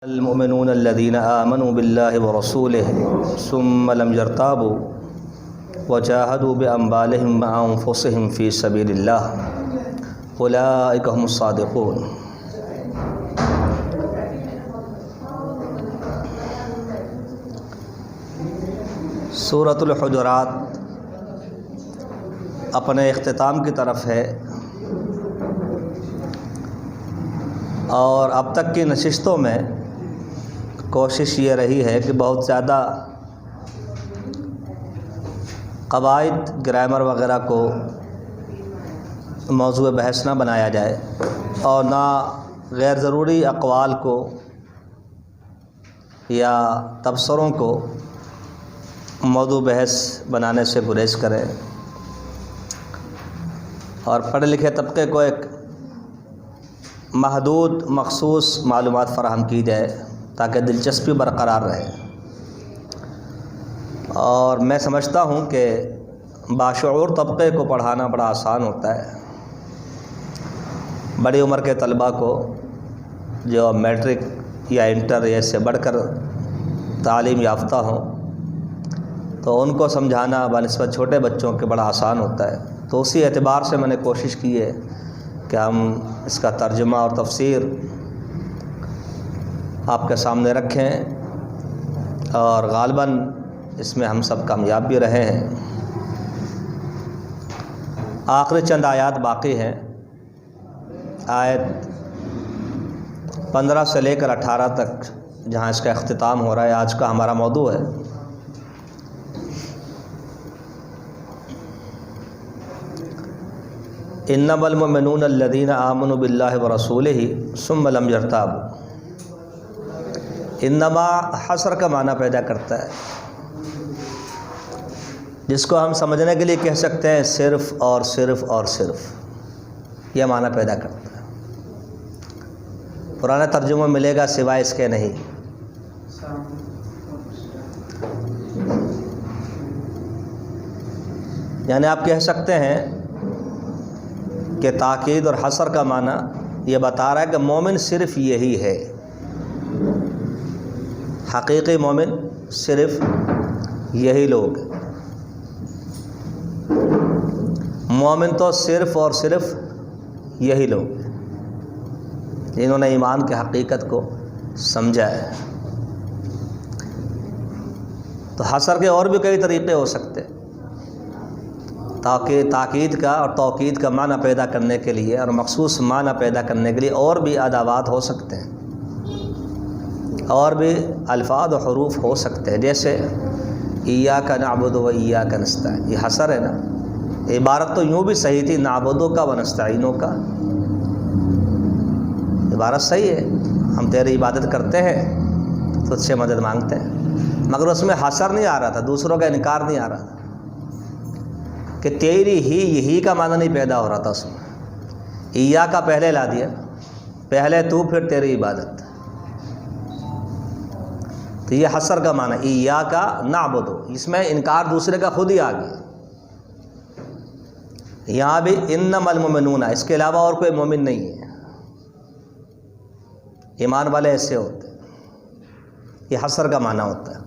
المؤمنون الذين آمنوا بالله ورسوله ثم لم يرتابوا وجاهدوا بأموالهم وأنفسهم في سبيل الله أولئك هم الصادقون۔ سورۃ الحجرات اپنے اختتام کی طرف ہے، اور اب تک کی نشستوں میں کوشش یہ رہی ہے کہ بہت زیادہ قواعد گرامر وغیرہ کو موضوع بحث نہ بنایا جائے اور نہ غیر ضروری اقوال کو یا تبصروں کو موضوع بحث بنانے سے گریز کریں، اور پڑھے لکھے طبقے کو ایک محدود مخصوص معلومات فراہم کی جائے تاکہ دلچسپی برقرار رہے۔ اور میں سمجھتا ہوں کہ باشعور طبقے کو پڑھانا بڑا آسان ہوتا ہے۔ بڑی عمر کے طلباء کو جو میٹرک یا انٹر یا اس سے بڑھ کر تعلیم یافتہ ہوں تو ان کو سمجھانا بنسبت چھوٹے بچوں کے بڑا آسان ہوتا ہے، تو اسی اعتبار سے میں نے کوشش کی ہے کہ ہم اس کا ترجمہ اور تفسیر آپ کے سامنے رکھیں، اور غالباً اس میں ہم سب کامیاب بھی رہے ہیں۔ آخری چند آیات باقی ہیں، آیت 15 سے لے کر 18 تک جہاں اس کا اختتام ہو رہا ہے، آج کا ہمارا موضوع ہے۔ انما المؤمنون الذین آمنوا باللہ ورسولہ ثم لم یرتابوا۔ انما حصر کا معنی پیدا کرتا ہے، جس کو ہم سمجھنے کے لیے کہہ سکتے ہیں صرف اور صرف اور صرف، یہ معنی پیدا کرتا ہے۔ پرانا ترجمہ ملے گا سوائے اس کے نہیں۔ یعنی آپ کہہ سکتے ہیں کہ تاکید اور حصر کا معنی یہ بتا رہا ہے کہ مومن صرف یہی ہے، حقیقی مومن صرف یہی لوگ ہیں۔ مومن تو صرف اور صرف یہی لوگ ہیں جنہوں نے ایمان کی حقیقت کو سمجھا ہے۔ تو حصر کے اور بھی کئی طریقے ہو سکتے ہیں، تاکید کا اور توکید کا معنی پیدا کرنے کے لیے اور مخصوص معنی پیدا کرنے کے لیے اور بھی ادوات ہو سکتے ہیں، اور بھی الفاظ و حروف ہو سکتے ہیں، جیسے ایاک نعبد و ایاک نستعین، یہ حصر ہے نا۔ عبارت تو یوں بھی صحیح تھی، نعبدو کا و نستعینو کا، عبارت صحیح ہے، ہم تیری عبادت کرتے ہیں، تجھ سے مدد مانگتے ہیں، مگر اس میں حصر نہیں آ رہا تھا، دوسروں کا انکار نہیں آ رہا تھا کہ تیری ہی یہی کا معنی نہیں پیدا ہو رہا تھا۔ اس میں ایا کا پہلے لا دیا، پہلے تو پھر تیری عبادت، تو یہ حصر کا معنی ایا کا نعبدو، اس میں انکار دوسرے کا خود ہی آ گیا۔ یہاں بھی انما المؤمنون، اس کے علاوہ اور کوئی مومن نہیں ہے، ایمان والے ایسے ہوتے ہیں، یہ حصر کا معنی ہوتا ہے۔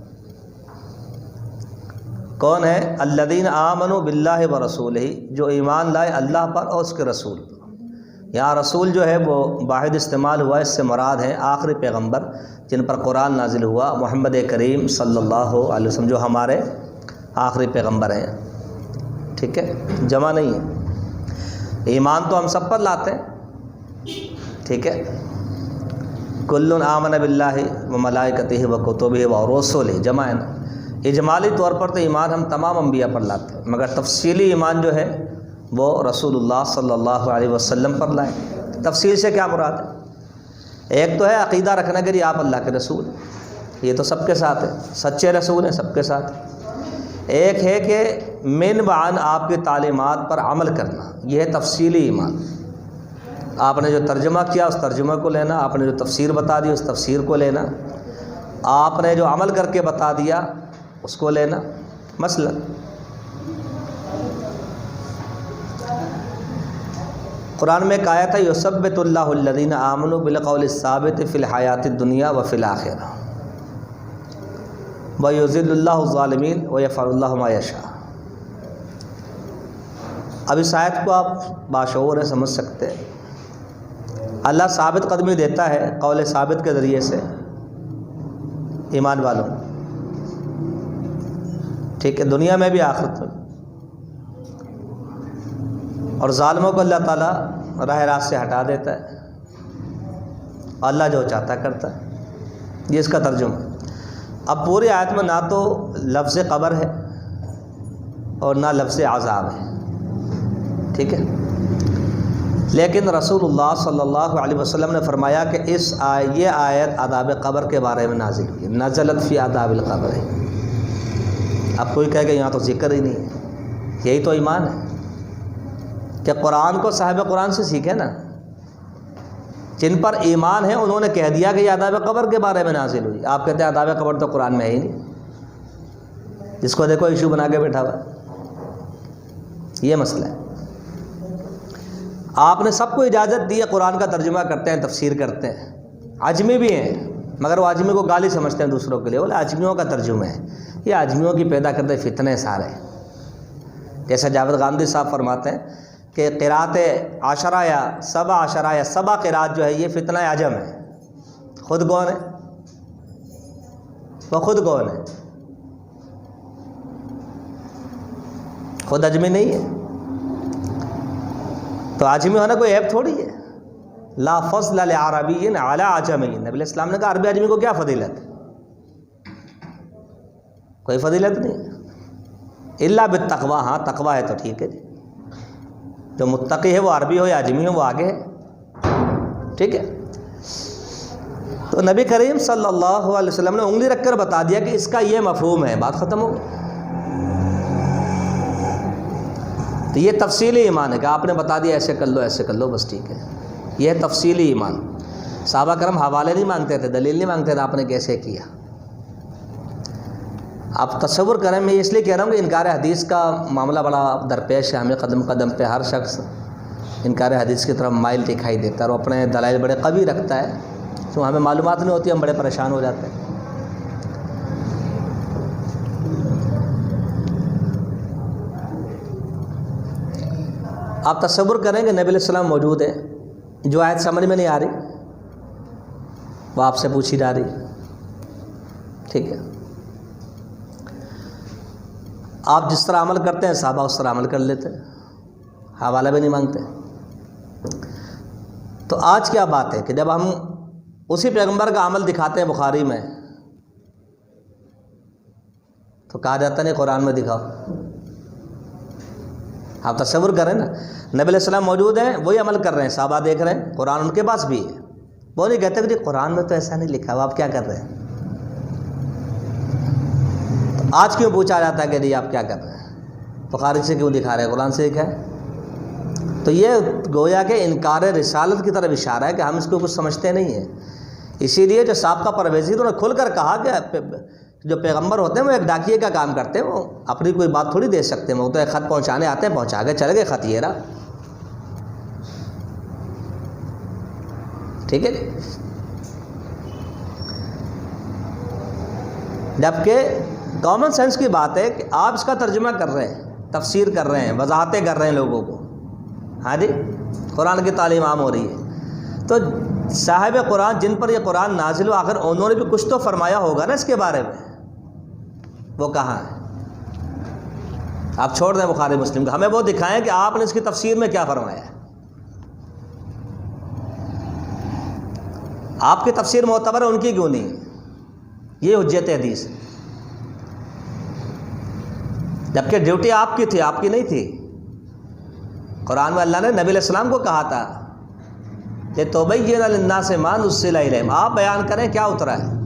کون ہے؟ الذین آمنوا باللہ ورسولہ، جو ایمان لائے اللہ پر اور اس کے رسول پر۔ یہاں رسول جو ہے وہ واحد استعمال ہوا، اس سے مراد ہیں آخری پیغمبر جن پر قرآن نازل ہوا، محمد کریم صلی اللہ علیہ وسلم، جو ہمارے آخری پیغمبر ہیں، ٹھیک ہے، جمع نہیں ہے۔ ایمان تو ہم سب پر لاتے ہیں، ٹھیک ہے، کل آمن باللہ وملائکتہ وکتبہ ورسلہ، جمع ہے نا۔ اجمالی طور پر تو ایمان ہم تمام انبیاء پر لاتے ہیں، مگر تفصیلی ایمان جو ہے وہ رسول اللہ صلی اللہ علیہ وسلم پر لائے۔ تفصیل سے کیا مراد ہے؟ ایک تو ہے عقیدہ رکھنا کہ آپ اللہ کے رسول ہیں، یہ تو سب کے ساتھ ہے، سچے رسول ہیں، سب کے ساتھ۔ ایک ہے کہ من بعد آپ کی تعلیمات پر عمل کرنا، یہ ہے تفصیلی ایمان۔ آپ نے جو ترجمہ کیا اس ترجمہ کو لینا، آپ نے جو تفسیر بتا دی اس تفسیر کو لینا، آپ نے جو عمل کر کے بتا دیا اس کو لینا۔ مثلا قرآن میں ایک آیت ہے یثبت اللہ الذین آمنوا بالقول الثابت فی الحیات الدنیا وفی الآخرہ ویذل اللہ الظالمین ویفعل اللہ ما یشاء۔ اب اس آیت کو آپ باشعور ہیں، سمجھ سکتے ہیں۔ اللہ ثابت قدمی دیتا ہے قول ثابت کے ذریعے سے ایمان والوں، ٹھیک ہے، دنیا میں بھی آخرت میں، اور ظالموں کو اللہ تعالیٰ راہ راست سے ہٹا دیتا ہے، اللہ جو چاہتا کرتا ہے۔ یہ اس کا ترجمہ۔ اب پوری آیت میں نہ تو لفظ قبر ہے اور نہ لفظ عذاب ہے، ٹھیک ہے، لیکن رسول اللہ صلی اللہ علیہ وسلم نے فرمایا کہ یہ آیت عذاب قبر کے بارے میں نازل ہوئی، نزلت فی عذاب القبر ہے۔ اب کوئی کہے کہ یہاں تو ذکر ہی نہیں ہے، یہی تو ایمان ہے کہ قرآن کو صاحب قرآن سے سیکھے نا، جن پر ایمان ہے انہوں نے کہہ دیا کہ یہ عذاب قبر کے بارے میں نازل ہوئی۔ آپ کہتے ہیں عذاب قبر تو قرآن میں ہے ہی نہیں، جس کو دیکھو ایشو بنا کے بیٹھا ہوا، یہ مسئلہ ہے۔ آپ نے سب کو اجازت دی ہے، قرآن کا ترجمہ کرتے ہیں، تفسیر کرتے ہیں، عجمی بھی ہیں، مگر وہ عجمی کو گالی سمجھتے ہیں دوسروں کے لیے، بولے عجمیوں کا ترجمہ ہے، یہ عجمیوں کی پیدا کرتے فتنے سارے۔ جیسے جاوید غامدی صاحب فرماتے ہیں کہ قرات عشرہ یا سبع قرات جو ہے یہ فتنہ عجم ہے۔ خود کون ہے؟ وہ خود کون ہے؟ خود عجمی نہیں ہے، تو عجمی ہونا کوئی عیب تھوڑی ہے۔ لا فضل لعربی علی عجمی، نبی علیہ السلام نے کہا عربی عجمی کو کیا فضیلت ہے؟ کوئی فضیلت نہیں، الا بالتقوی، ہاں تقوی ہے تو ٹھیک ہے جی، جو متقی ہے وہ عربی ہو یا عجمی ہو وہ آگے ہے، ٹھیک ہے۔ تو نبی کریم صلی اللہ علیہ وسلم نے انگلی رکھ کر بتا دیا کہ اس کا یہ مفہوم ہے، بات ختم ہو گئی۔ تو یہ تفصیلی ایمان ہے کہ آپ نے بتا دیا ایسے کر لو بس ٹھیک ہے، یہ ہے تفصیلی ایمان۔ صحابہ کرام حوالے نہیں مانگتے تھے، دلیل نہیں مانگتے تھے، آپ نے کیسے کیا۔ آپ تصور کریں، میں اس لیے کہہ رہا ہوں کہ انکار حدیث کا معاملہ بڑا درپیش ہے، ہمیں قدم قدم پہ ہر شخص انکار حدیث کی طرف مائل دکھائی دیتا ہے اور اپنے دلائل بڑے قوی رکھتا ہے، تو ہمیں معلومات نہیں ہوتی، ہم بڑے پریشان ہو جاتے ہیں۔ آپ تصور کریں کہ نبی علیہ السلام موجود ہے، جو آیت سمجھ میں نہیں آ رہی وہ آپ سے پوچھی جا رہی، ٹھیک ہے، آپ جس طرح عمل کرتے ہیں صحابہ اس طرح عمل کر لیتے، حوالہ بھی نہیں مانگتے۔ تو آج کیا بات ہے کہ جب ہم اسی پیغمبر کا عمل دکھاتے ہیں بخاری میں، تو کہا جاتا نہیں قرآن میں دکھاؤ۔ آپ تصور کریں نا، نبی علیہ السلام موجود ہیں، وہی عمل کر رہے ہیں، صحابہ دیکھ رہے ہیں، قرآن ان کے پاس بھی ہے، وہ نہیں کہتے کہ جی قرآن میں تو ایسا نہیں لکھا ہوا، آپ کیا کر رہے ہیں؟ تو آج کیوں پوچھا جاتا ہے کہ جی آپ کیا کر رہے ہیں، بخاری سے کیوں دکھا رہے ہیں، قرآن سے دکھا ہے؟ تو یہ گویا کہ انکار رسالت کی طرف اشارہ ہے کہ ہم اس کو کچھ سمجھتے نہیں ہیں۔ اسی لیے جو سابقہ پرویزی انہوں نے کھل کر کہا کہ جو پیغمبر ہوتے ہیں وہ ایک ڈاکیے کا کام کرتے ہیں، وہ اپنی کوئی بات تھوڑی دے سکتے ہیں، وہ تو ایک خط پہنچانے آتے ہیں، پہنچا کے چلے گئے خط یہ رہا، ٹھیک ہے۔ جبکہ کامن سینس کی بات ہے کہ آپ اس کا ترجمہ کر رہے ہیں، تفسیر کر رہے ہیں، وضاحتیں کر رہے ہیں لوگوں کو، ہاں جی، قرآن کی تعلیم عام ہو رہی ہے، تو صاحب قرآن جن پر یہ قرآن نازل ہو، آخر انہوں نے بھی کچھ تو فرمایا ہوگا نا اس کے بارے میں، وہ کہاں ہے؟ آپ چھوڑ دیں بخاری مسلم کا، ہمیں وہ دکھائیں کہ آپ نے اس کی تفسیر میں کیا فرمایا ہے۔ آپ کی تفسیر معتبر ہے، ان کی کیوں نہیں؟ یہ حجت حدیث ہے، جبکہ ڈیوٹی آپ کی تھی، آپ کی نہیں تھی۔ قرآن میں اللہ نے نبی علیہ السلام کو کہا تھا کہ تبین للناس ما نزل الیہم، آپ بیان کریں کیا اترا ہے۔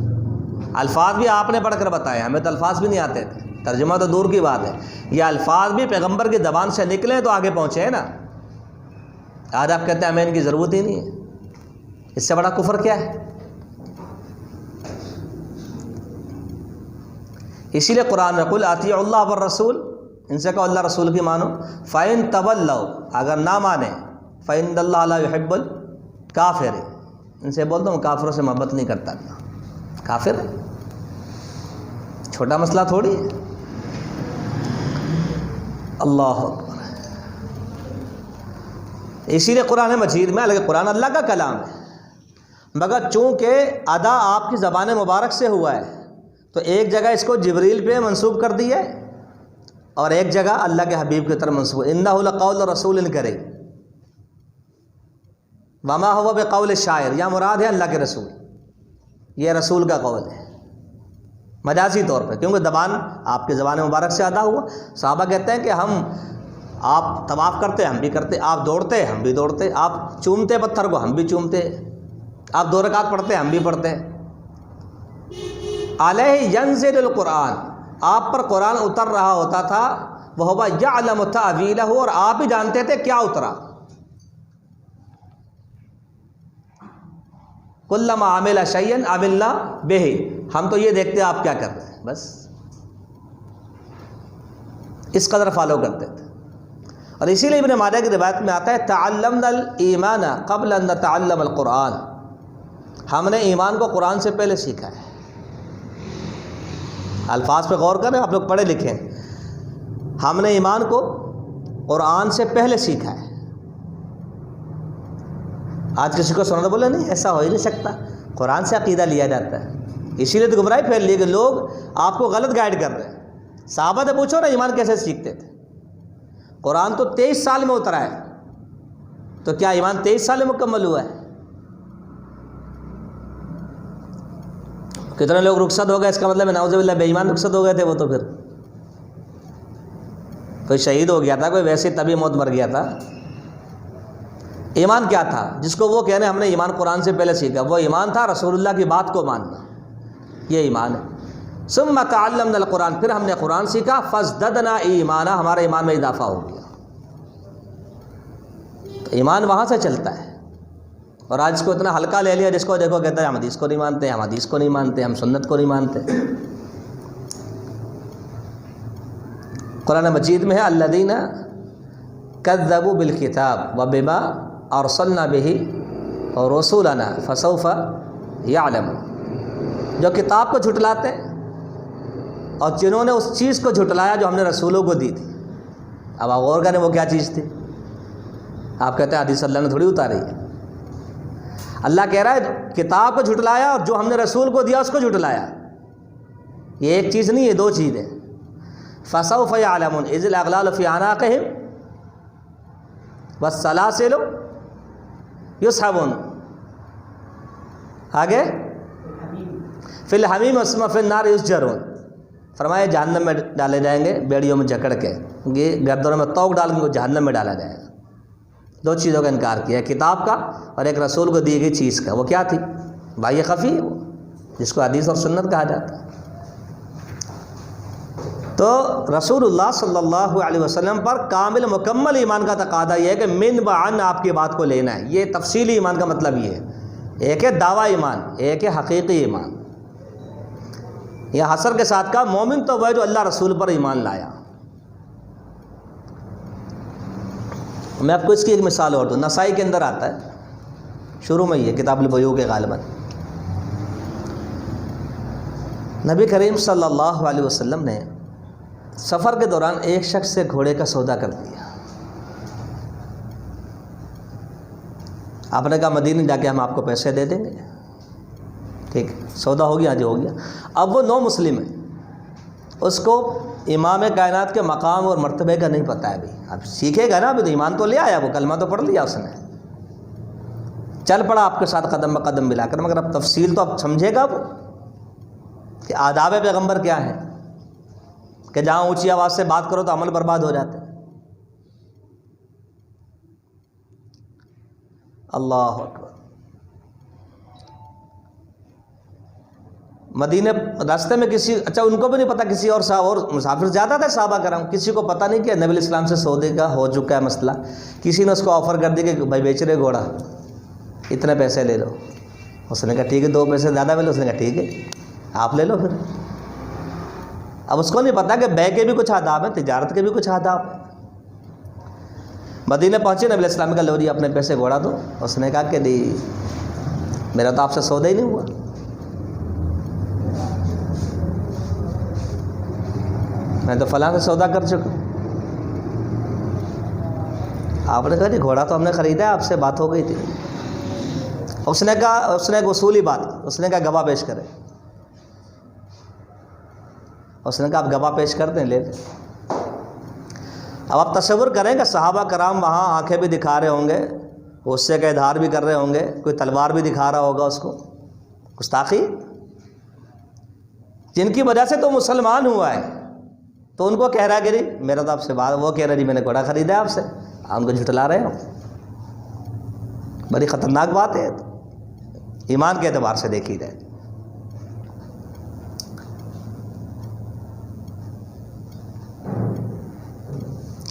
الفاظ بھی آپ نے پڑھ کر بتائے، ہمیں تو الفاظ بھی نہیں آتے تھے، ترجمہ تو دور کی بات ہے، یہ الفاظ بھی پیغمبر کی زبان سے نکلے تو آگے پہنچے ہیں نا۔ آج آپ کہتے ہیں ہمیں ان کی ضرورت ہی نہیں ہے، اس سے بڑا کفر کیا ہے؟ اسی لیے قرآن میں قل اطیعوا اللہ والرسول، ان سے کہو اللہ رسول کی مانو، فَإِن تَوَلَّوْا، اگر نہ مانیں، فَإِنَّ اللَّهَ لَا يُحِبُّ الْكَافِرِينَ، ان سے بول دو کافروں سے محبت نہیں کرتا اللہ۔ کافر چھوٹا مسئلہ تھوڑی ہے۔ اللہ اکبر۔ اسی لیے قرآن مجید میں، حالانکہ قرآن اللہ کا کلام ہے، مگر چونکہ ادا آپ کی زبان مبارک سے ہوا ہے تو ایک جگہ اس کو جبریل پہ منسوب کر دی ہے اور ایک جگہ اللہ کے حبیب کی طرف منسوب۔ انہ لقول رسول کریم وما ہوا بقول شاعر، یا مراد ہے اللہ کے رسول، یہ رسول کا قول ہے مجازی طور پہ، کیونکہ زبان آپ کی زبان مبارک سے ادا ہوا۔ صحابہ کہتے ہیں کہ آپ طواف کرتے ہم بھی کرتے، آپ دوڑتے ہم بھی دوڑتے، آپ چومتے پتھر کو ہم بھی چومتے، آپ 2 رکعت پڑھتے ہم بھی پڑھتے۔ علیہ ینزل القرآن، آپ پر قرآن اتر رہا ہوتا تھا، وہو یعلم تأویلہ، اور آپ ہی جانتے تھے کیا اترا۔ کلما عمل شیئا عملنا بہ، ہم تو یہ دیکھتے آپ کیا کر رہے ہیں، بس اس قدر فالو کرتے تھے۔ اور اسی لیے ابن ماجہ کی روایت میں آتا ہے تعلمنا الایمان قبل ان نتعلم القرآن، ہم نے ایمان کو قرآن سے پہلے سیکھا ہے۔ الفاظ پہ غور کریں، آپ لوگ پڑھے لکھے ہیں، ہم نے ایمان کو قرآن سے پہلے سیکھا ہے۔ آج کسی کو سننا بولے نہیں، ایسا ہو ہی نہیں سکتا، قرآن سے عقیدہ لیا جاتا ہے۔ اسی لیے تو گمراہی پھیل لی کہ لوگ آپ کو غلط گائیڈ کر رہے ہیں۔ صحابہ سے پوچھو نا ایمان کیسے سیکھتے تھے، قرآن تو 23 سال میں اترا ہے، تو کیا ایمان 23 سال میں مکمل ہوا ہے؟ کتنے لوگ رخصت ہو گئے، اس کا مطلب ہے نعوذ باللہ بے ایمان رخصت ہو گئے تھے وہ، تو پھر کوئی شہید ہو گیا تھا، کوئی ویسے طبی موت مر گیا تھا۔ ایمان کیا تھا جس کو وہ کہہ رہے ہیں ہم نے ایمان قرآن سے پہلے سیکھا؟ وہ ایمان تھا رسول اللہ کی بات کو ماننا، یہ ایمان ہے۔ ثم تعلمنا القرآن، پھر ہم نے قرآن سیکھا، فازددنا ایمانا، ہمارا ایمان میں اضافہ ہو گیا۔ تو ایمان وہاں سے چلتا ہے، اور آج اس کو اتنا ہلکا لے لیا، جس کو دیکھو کہتا ہے ہم حدیث کو نہیں مانتے، ہم حدیث کو نہیں مانتے، ہم سنت کو نہیں مانتے۔ قرآن مجید میں ہے الذین کذبوا بالکتاب وبما ارسلنا بہ رسولنا فسوف یعلمون، جو کتاب کو جھٹلاتے ہیں اور جنہوں نے اس چیز کو جھٹلایا جو ہم نے رسولوں کو دی تھی۔ اب آپ غور کریں وہ کیا چیز تھی؟ آپ کہتے ہیں حدیث اللہ نے تھوڑی اتاری ہے، اللہ کہہ رہا ہے کتاب کو جھٹلایا اور جو ہم نے رسول کو دیا اس کو جھٹلایا۔ یہ ایک چیز نہیں، یہ 2 چیزیں۔ فسوف یعلمون اذ الاغلال فی اعناقہم والسلاسل یسحبون، آگے فی الحمیم ثم فی النار یسجرون، فرمایا جہنم میں ڈالے جائیں گے بیڑیوں میں جکڑ کے، یہ گردنوں میں توق ڈال کے جہنم میں ڈالا جائے گا۔ 2 چیزوں کا انکار کیا، کتاب کا اور ایک رسول کو دی گئی چیز کا۔ وہ کیا تھی؟ بھائی خفی، وہ جس کو حدیث اور سنت کہا جاتا ہے۔ تو رسول اللہ صلی اللہ علیہ وسلم پر کامل مکمل ایمان کا تقاضا یہ ہے کہ من بعن آپ کی بات کو لینا ہے۔ یہ تفصیلی ایمان کا مطلب یہ ہے، ایک ہے دعویٰ ایمان، ایک ہے حقیقی ایمان۔ یہ حصر کے ساتھ کا مومن تو وہ ہے جو اللہ رسول پر ایمان لایا۔ میں آپ کو اس کی ایک مثال اور دوں، نسائی کے اندر آتا ہے، شروع میں یہ کتاب البیوع کے غالباً، نبی کریم صلی اللہ علیہ وسلم نے سفر کے دوران ایک شخص سے گھوڑے کا سودا کر دیا۔ آپ نے کہا مدینے جا کے ہم آپ کو پیسے دے دیں گے، ٹھیک ہے، سودا ہو گیا جو ہو گیا۔ اب وہ نو مسلم ہے، اس کو امام کائنات کے مقام اور مرتبے کا نہیں پتہ ہے۔ ابھی اب سیکھے گا نا، ابھی تو ایمان تو لے آیا، وہ کلمہ تو پڑھ لیا اس نے، چل پڑا آپ کے ساتھ قدم بقدم ملا کر، مگر اب تفصیل تو اب سمجھے گا وہ کہ آداب پیغمبر کیا ہے، کہ جہاں اونچی آواز سے بات کرو تو عمل برباد ہو جاتے ہیں۔ اللہ اکبر۔ مدینے راستے میں کسی، اچھا ان کو بھی نہیں پتا، کسی اور صاحب اور مسافر زیادہ تھے صحابہ کرام، کسی کو پتہ نہیں کہ نبی علیہ السلام سے سودے کا ہو چکا ہے مسئلہ۔ کسی نے اس کو آفر کر دی کہ بھائی بیچ رہے گھوڑا، اتنے پیسے لے لو۔ اس نے کہا ٹھیک ہے، 2 پیسے زیادہ ملے، اس نے کہا ٹھیک ہے آپ لے لو پھر۔ اب اس کو نہیں پتا کہ بے کے بھی کچھ آداب ہیں، تجارت کے بھی کچھ آداب ہیں۔ مدینے پہنچے، نبی علیہ السلام کا لو جی اپنے پیسے گھوڑا دو. اس نے کہا کہ نہیں میرا تو آپ سے سودا ہی نہیں ہوا. میں تو فلاں سے سودا کر چکا. آپ نے کہا جی گھوڑا تو ہم نے خریدا ہے، آپ سے بات ہو گئی تھی. اس نے کہا، اس نے ایک اصولی بات، اس نے کہا گواہ پیش کرے. اس نے کہا آپ گواہ پیش کر دیں، لے لیں. اب آپ تصور کریں کہ صحابہ کرام وہاں آنکھیں بھی دکھا رہے ہوں گے، غصے کا اظہار بھی کر رہے ہوں گے، کوئی تلوار بھی دکھا رہا ہوگا اس کو. گستاخی جن کی وجہ سے تو مسلمان ہوا ہے، تو ان کو کہہ رہا ہے کہ جی میرا تو آپ سے بات، وہ کہہ رہا ہے جی میں نے گھوڑا خریدا ہے آپ سے، آپ ان کو جھٹلا رہے ہو. بڑی خطرناک بات ہے ایمان کے اعتبار سے دیکھی جائے.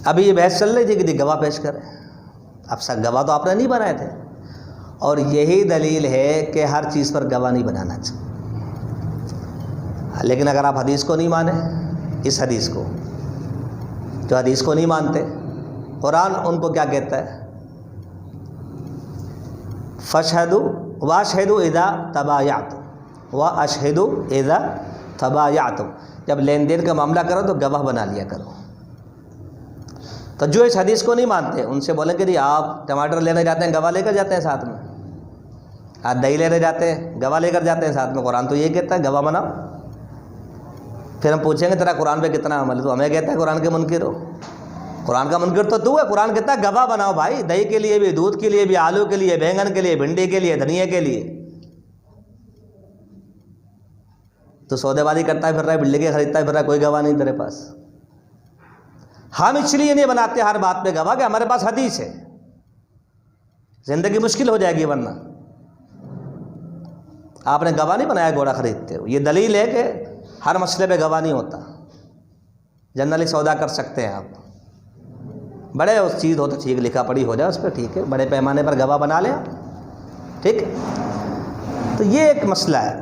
ابھی یہ بحث چل رہی تھی کہ جی گواہ پیش کریں. اب سب گواہ تو آپ نے نہیں بنائے تھے، اور یہی دلیل ہے کہ ہر چیز پر گواہ نہیں بنانا چاہیے. لیکن اگر آپ حدیث کو نہیں مانیں، اس حدیث کو، جو حدیث کو نہیں مانتے، قرآن ان کو کیا کہتا ہے؟ فَاشْهَدُوا وَأَشْهِدُوا إِذَا تَبَايَعْتُمْ وَأَشْهِدُوا إِذَا تَبَايَعْتُمْ. جب لین دین کا معاملہ کرو تو گواہ بنا لیا کرو. تو جو اس حدیث کو نہیں مانتے ان سے بولیں کہ جی آپ ٹماٹر لینے جاتے ہیں گواہ لے کر جاتے ہیں ساتھ میں، آپ دہی لینے جاتے ہیں گواہ لے کر جاتے ہیں ساتھ میں. قرآن تو یہ کہتا ہے گواہ بناؤ. پھر ہم پوچھیں گے تیرا قرآن پہ کتنا عمل ہے، تو ہمیں کہتا ہے قرآن کے منکر ہو. قرآن کا منکر تو ہے. قرآن کہتا ہے گواہ بناؤ بھائی، دہی کے لیے بھی، دودھ کے لیے بھی، آلو کے لیے، بینگن کے لیے، بھنڈی کے لیے، دھنیا کے لیے. تو سودے بازی کرتا ہے پھر رہا ہے، بلڈنگیں خریدتا ہے پھر رہا ہے، کوئی گواہ نہیں تیرے پاس. ہم اس لیے نہیں بناتے ہر بات پہ گواہ کہ ہمارے پاس حدیث ہے، زندگی مشکل ہو جائے گی ورنہ. آپ نے گواہ نہیں بنایا گھوڑا خریدتے ہو. یہ دلیل ہے کہ ہر مسئلے پہ گواہ نہیں ہوتا. جنرلی سودا کر سکتے ہیں آپ، بڑے اس چیز ہو تو ٹھیک، لکھا پڑھی ہو جائے اس پہ ٹھیک ہے، بڑے پیمانے پر گواہ بنا لیں ٹھیک. تو یہ ایک مسئلہ ہے.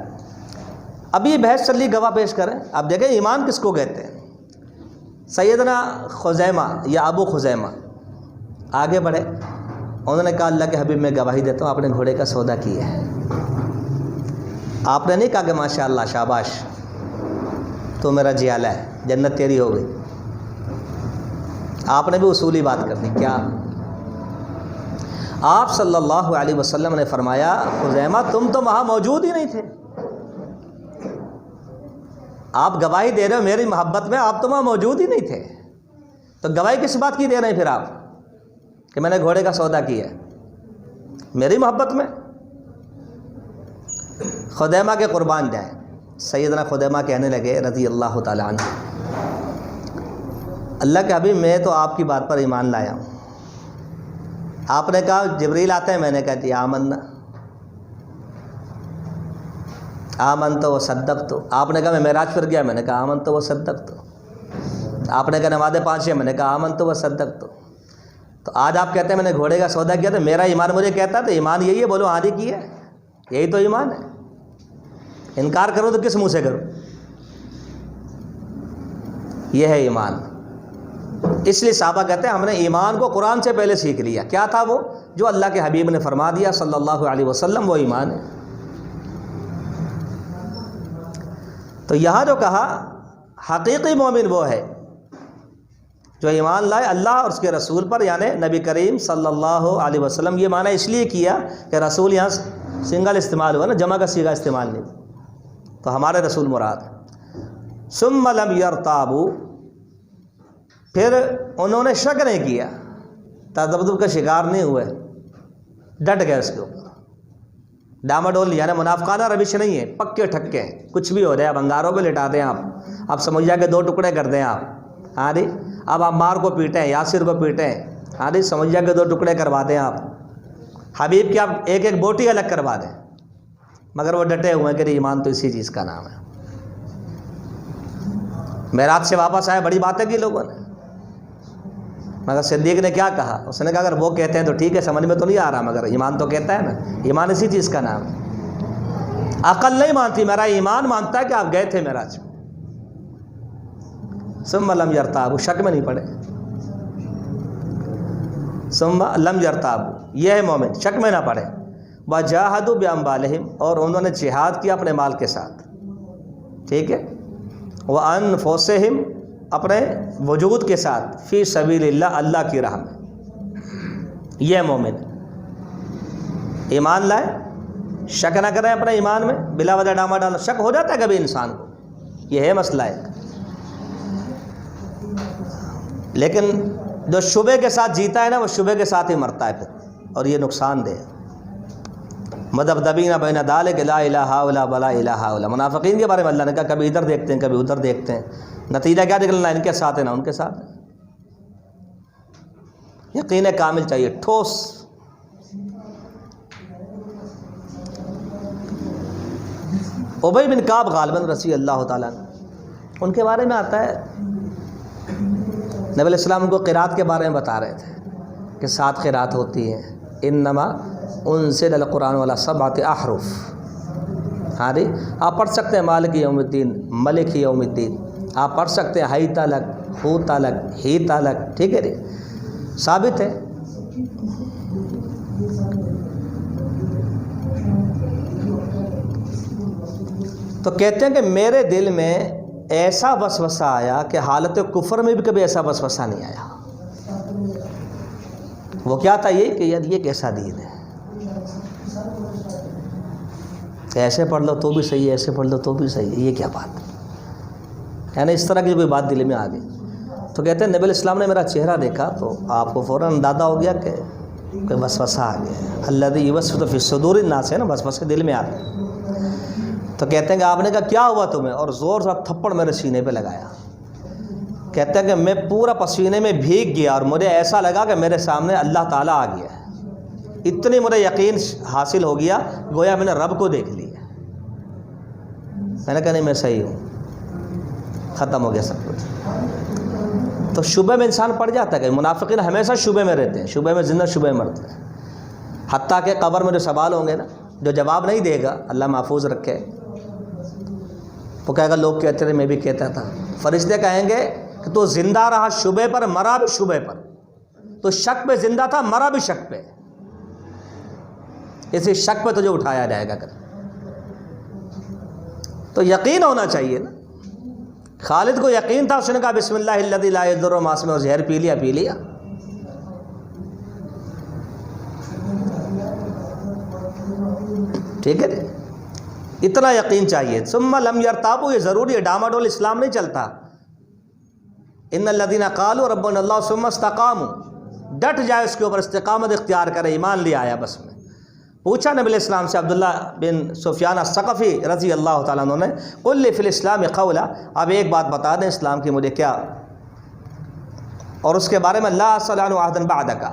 اب یہ بحث چل رہی گواہ پیش کریں. اب دیکھیں ایمان کس کو کہتے ہیں. سیدنا خزیمہ یا ابو خزیمہ آگے بڑھے، انہوں نے کہا اللہ کے حبیب میں گواہی دیتا ہوں آپ نے گھوڑے کا سودا کیا ہے. آپ نے نہیں کہا کہ ماشاء اللہ شاباش تو میرا جیالہ ہے، جنت تیری ہو گئی. آپ نے بھی اصولی بات کر دی. کیا؟ آپ صلی اللہ علیہ وسلم نے فرمایا خزیمہ تم تو وہاں موجود ہی نہیں تھے، آپ گواہی دے رہے ہو میری محبت میں، آپ تو وہاں موجود ہی نہیں تھے. تو گواہی کس بات کی دے رہے ہیں پھر آپ کہ میں نے گھوڑے کا سودا کیا ہے میری محبت میں؟ خزیمہ کے قربان جائیں. سیدنا خزیمہ کہنے لگے رضی اللہ تعالیٰ عنہ، اللہ کے حبیب میں تو آپ کی بات پر ایمان لایا ہوں. آپ نے کہا جبریل آتے ہیں، میں نے کہا جی آمنا آمنت و صدقت. آپ نے کہا میں معراج پر گیا، میں نے کہا آمنت و صدقت. آپ نے کہا نماز 5 ہے، میں نے کہا آمنت و صدقت. تو آج آپ کہتے ہیں میں نے گھوڑے کا سودا کیا، تو میرا ایمان مجھے کہتا ہے تو ایمان یہی ہے، بولو ہاں جی کی ہے، یہی تو ایمان ہے. انکار کرو تو کس منہ سے کرو؟ یہ ہے ایمان. اس لیے صحابہ کہتے ہیں ہم نے ایمان کو قرآن سے پہلے سیکھ لیا. کیا تھا وہ؟ جو اللہ کے حبیب نے فرما دیا صلی اللہ علیہ وسلم، وہ ایمان ہے. تو یہاں جو کہا حقیقی مومن وہ ہے جو ایمان لائے اللہ اور اس کے رسول پر، یعنی نبی کریم صلی اللہ علیہ وسلم. یہ معنی اس لیے کیا کہ رسول یہاں سنگل استعمال ہوا نا، جمع کا صیغہ استعمال نہیں، تو ہمارے رسول مراد. ثم لم یرتابوا، پھر انہوں نے شک نہیں کیا، تذبذب کا شکار نہیں ہوئے، ڈٹ گئے اس کے اوپر. ڈاماڈول یعنی منافقانہ روش نہیں ہے، پکے ٹھکے ہیں، کچھ بھی ہو جائے. اب انگاروں پہ لٹا دیں آپ سمجھا کے 2 ٹکڑے کر دیں آپ، ہاں جی. اب عمار کو پیٹیں، یاسر کو پیٹیں، ہاں جی، سمجھا کے 2 ٹکڑے کروا دیں آپ. حبیب کی آپ ایک ایک بوٹی الگ کروا دیں، مگر وہ ڈٹے ہوئے ہیں کہ ایمان تو اسی چیز کا نام ہے. معراج سے واپس آئے، بڑی باتیں کی لوگوں نے، مگر صدیق نے کیا کہا؟ اس نے کہا اگر وہ کہتے ہیں تو ٹھیک ہے، سمجھ میں تو نہیں آ رہا، مگر ایمان تو کہتا ہے نا، ایمان اسی چیز کا نام ہے. عقل نہیں مانتی، میرا ایمان مانتا ہے کہ آپ گئے تھے معراج میں. ثم لم یرتابوا، شک میں نہیں پڑے. ثم لم یرتابوا، یہ ہے مومن، شک میں نہ پڑے، وجاہدوا باموالہم، اور انہوں نے جہاد کیا اپنے مال کے ساتھ، ٹھیک ہے، وانفسہم، اپنے وجود کے ساتھ، فی سبیل اللہ، اللہ کی راہ میں، یہ مومن ایمان لائے، شک نہ کریں اپنے ایمان میں، بلا وجہ ڈاما ڈالنا، شک ہو جاتا ہے کبھی انسان کو، یہ ہے مسئلہ ہے، لیکن جو شبے کے ساتھ جیتا ہے نا وہ شبے کے ساتھ ہی مرتا ہے پھر، اور یہ نقصان دہ ہے۔ مذبذبین بین ذلک لا الہ الا ولا الہ الا، منافقین کے بارے میں اللہ نے کہا کبھی ادھر دیکھتے ہیں کبھی ادھر دیکھتے ہیں، نتیجہ کیا نکلنا، ان کے ساتھ ہے نہ ان کے ساتھ ہے۔ یقین کامل چاہیے، ٹھوس۔ ابی بن کعب غالباً رضی اللہ تعالیٰ عنہ، ان کے بارے میں آتا ہے نبی علیہ السلام کو قرات کے بارے میں بتا رہے تھے کہ 7 قرات ہوتی ہیں، انما انزل القرآن والا 7 احرف، ہاں جی، آپ پڑھ سکتے ہیں مالک یوم الدین، ملک یوم الدین، آپ پڑھ سکتے ہیں ہی تلک، ہو تلک، ہی تلک، ٹھیک ہے جی، ثابت ہے۔ تو کہتے ہیں کہ میرے دل میں ایسا وسوسہ آیا کہ حالت کفر میں بھی کبھی ایسا وسوسہ نہیں آیا۔ وہ کیا تھا؟ یہ کہ یار یہ کیسا دین ہے، ایسے پڑھ لو تو بھی صحیح ہے، ایسے پڑھ لو تو بھی صحیح ہے، یہ کیا بات ہے، یعنی اس طرح کی کوئی بات دل میں آ گئی۔ تو کہتے ہیں نبی علیہ السلام نے میرا چہرہ دیکھا تو آپ کو فوراً اندازہ ہو گیا کہ کوئی وسوسہ آ گیا، الذی یوسوس فی صدور الناس ہے نا، وسوسے دل میں آتے ہیں۔ تو کہتے ہیں کہ آپ نے کہا کیا ہوا تمہیں، اور زور سے تھپڑ میرے سینے پہ لگایا۔ کہتے ہیں کہ میں پورا پسینے میں بھیگ گیا اور مجھے ایسا لگا کہ میرے سامنے اللہ تعالیٰ آ گیا ہے، اتنی مجھے یقین حاصل ہو گیا گویا میں نے رب کو دیکھ لیا۔ میں نے کہا نہیں میں صحیح ہوں، ختم ہو گیا سب کچھ۔ تو شبہ میں انسان پڑ جاتا ہے کہ منافقین ہمیشہ شبہ میں رہتے ہیں، شبہ میں زندہ شبہ میں مرتے ہیں، حتیٰ کہ قبر میں جو سوال ہوں گے نا، جو جواب نہیں دے گا، اللہ محفوظ رکھے، وہ کہے گا لوگ کہتے تھے میں بھی کہتا تھا، فرشتے کہیں گے کہ تو زندہ رہا شبہ پر، مرا بھی شبہ پر، تو شک پہ زندہ تھا، مرا بھی شک پہ، اسی شک پہ تجھے اٹھایا جائے گا۔ تو یقین ہونا چاہیے نا۔ خالد کو یقین تھا، اس نے کہا بسم اللہ الذی لا یضر مع اسمہ، اور زہر پی لیا۔ ٹھیک ہے جی، اتنا یقین چاہیے۔ ثم لم یرتابوا، یہ ضروری ہے، ڈاماڈول اسلام نہیں چلتا۔ ان الذین قالوا ربنا اللہ ثم استقاموا، ڈٹ جائے اس کے اوپر، استقامت اختیار کرے، ایمان لے آیا بس میں۔ پوچھا نبی علیہ السلام سے عبداللہ بن سفیان الثقفی رضی اللہ تعالیٰ عنہ نے، قل لی فی الاسلام قولا، اب ایک بات بتا دیں اسلام کی مجھے کیا، اور اس کے بارے میں لا اسأل عنہ احدا بعدک،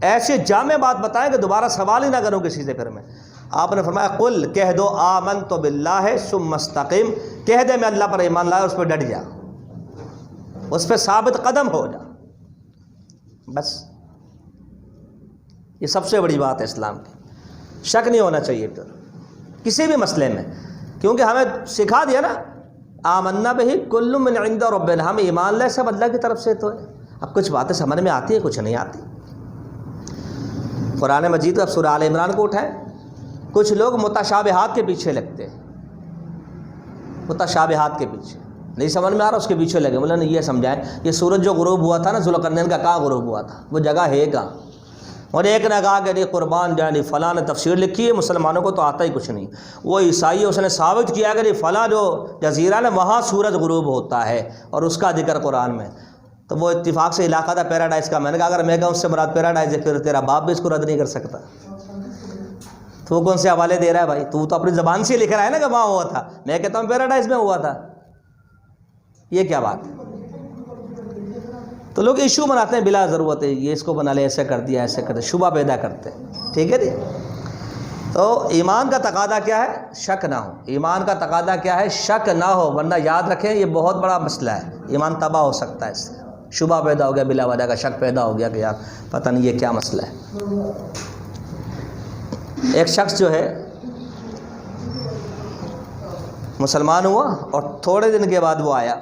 ایسی جامع بات بتائیں کہ دوبارہ سوال ہی نہ کروں کسی سے پھر میں۔ آپ نے فرمایا قل، کہہ دو آمنت باللہ ثم استقم، کہہ دے میں اللہ پر ایمان لایا، اس پہ ڈٹ جا، اس پہ ثابت قدم ہو جا، بس یہ سب سے بڑی بات ہے اسلام کی۔ شک نہیں ہونا چاہیے پھر کسی بھی مسئلے میں، کیونکہ ہمیں سکھا دیا نا آمنا بہ کل من عند ربنا، ہم ایمان لائے سب اللہ کی طرف سے تو ہے۔ اب کچھ باتیں سمجھ میں آتی ہیں، کچھ نہیں آتی۔ قرآن مجید اب سورہ آل عمران کو اٹھائیں، کچھ لوگ متشابہات کے پیچھے لگتے ہیں، متشابہات کے پیچھے نہیں سمجھ میں آ رہا، اس کے پیچھے لگے، مولا نے یہ سمجھائیں یہ سورج جو غروب ہوا تھا نا ذوالقرنین کا، کہاں غروب ہوا تھا، وہ جگہ ہے کہاں؟ اور ایک نے کہا کہ نہیں قربان جانی فلاں نے تفسیر لکھی ہے، مسلمانوں کو تو آتا ہی کچھ نہیں، وہ عیسائی ہے، اس نے ثابت کیا کہ فلاں جو جزیرہ ہے وہاں سورج غروب ہوتا ہے اور اس کا ذکر قرآن میں، تو وہ اتفاق سے علاقہ تھا پیراڈائز کا۔ میں نے کہا اگر میں کہوں اس سے مراد پیراڈائز ہے، پھر تیرا باپ بھی اس کو رد نہیں کر سکتا، تو کون سے حوالے دے رہا ہے بھائی؟ تو اپنی زبان سے لکھ رہا ہے نا کہ وہاں ہوا تھا، میں کہتا ہوں پیراڈائز میں ہوا تھا، یہ کیا بات ہے؟ تو لوگ ایشو بناتے ہیں بلا ضرورت ہے، یہ اس کو بنا لے، ایسے کر دیا، ایسے کر دیا، شبہ پیدا کرتے ہیں، ٹھیک ہے جی۔ تو ایمان کا تقاضا کیا ہے؟ شک نہ ہو۔ ایمان کا تقاضا کیا ہے؟ شک نہ ہو، ورنہ یاد رکھیں یہ بہت بڑا مسئلہ ہے، ایمان تباہ ہو سکتا ہے اس سے۔ شبہ پیدا ہو گیا بلا وجہ کا، شک پیدا ہو گیا کہ یار پتہ نہیں یہ کیا مسئلہ ہے۔ ایک شخص جو ہے مسلمان ہوا اور تھوڑے دن کے بعد وہ آیا،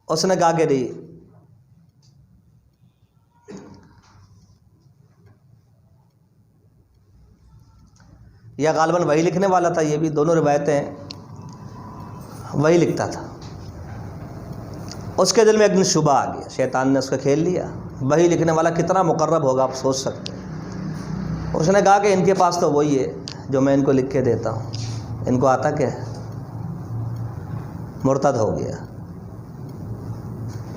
اس نے کہا کہ نہیں یا غالباً وہی لکھنے والا تھا، یہ بھی دونوں روایتیں ہیں، وہی لکھتا تھا۔ اس کے دل میں ایک دن شبہ آ گیا، شیطان نے اس کو کھیل لیا۔ وہی لکھنے والا کتنا مقرب ہوگا آپ سوچ سکتے ہیں۔ اس نے کہا کہ ان کے پاس تو وہی ہے جو میں ان کو لکھ کے دیتا ہوں، ان کو آتا کیا ہے؟ مرتد ہو گیا۔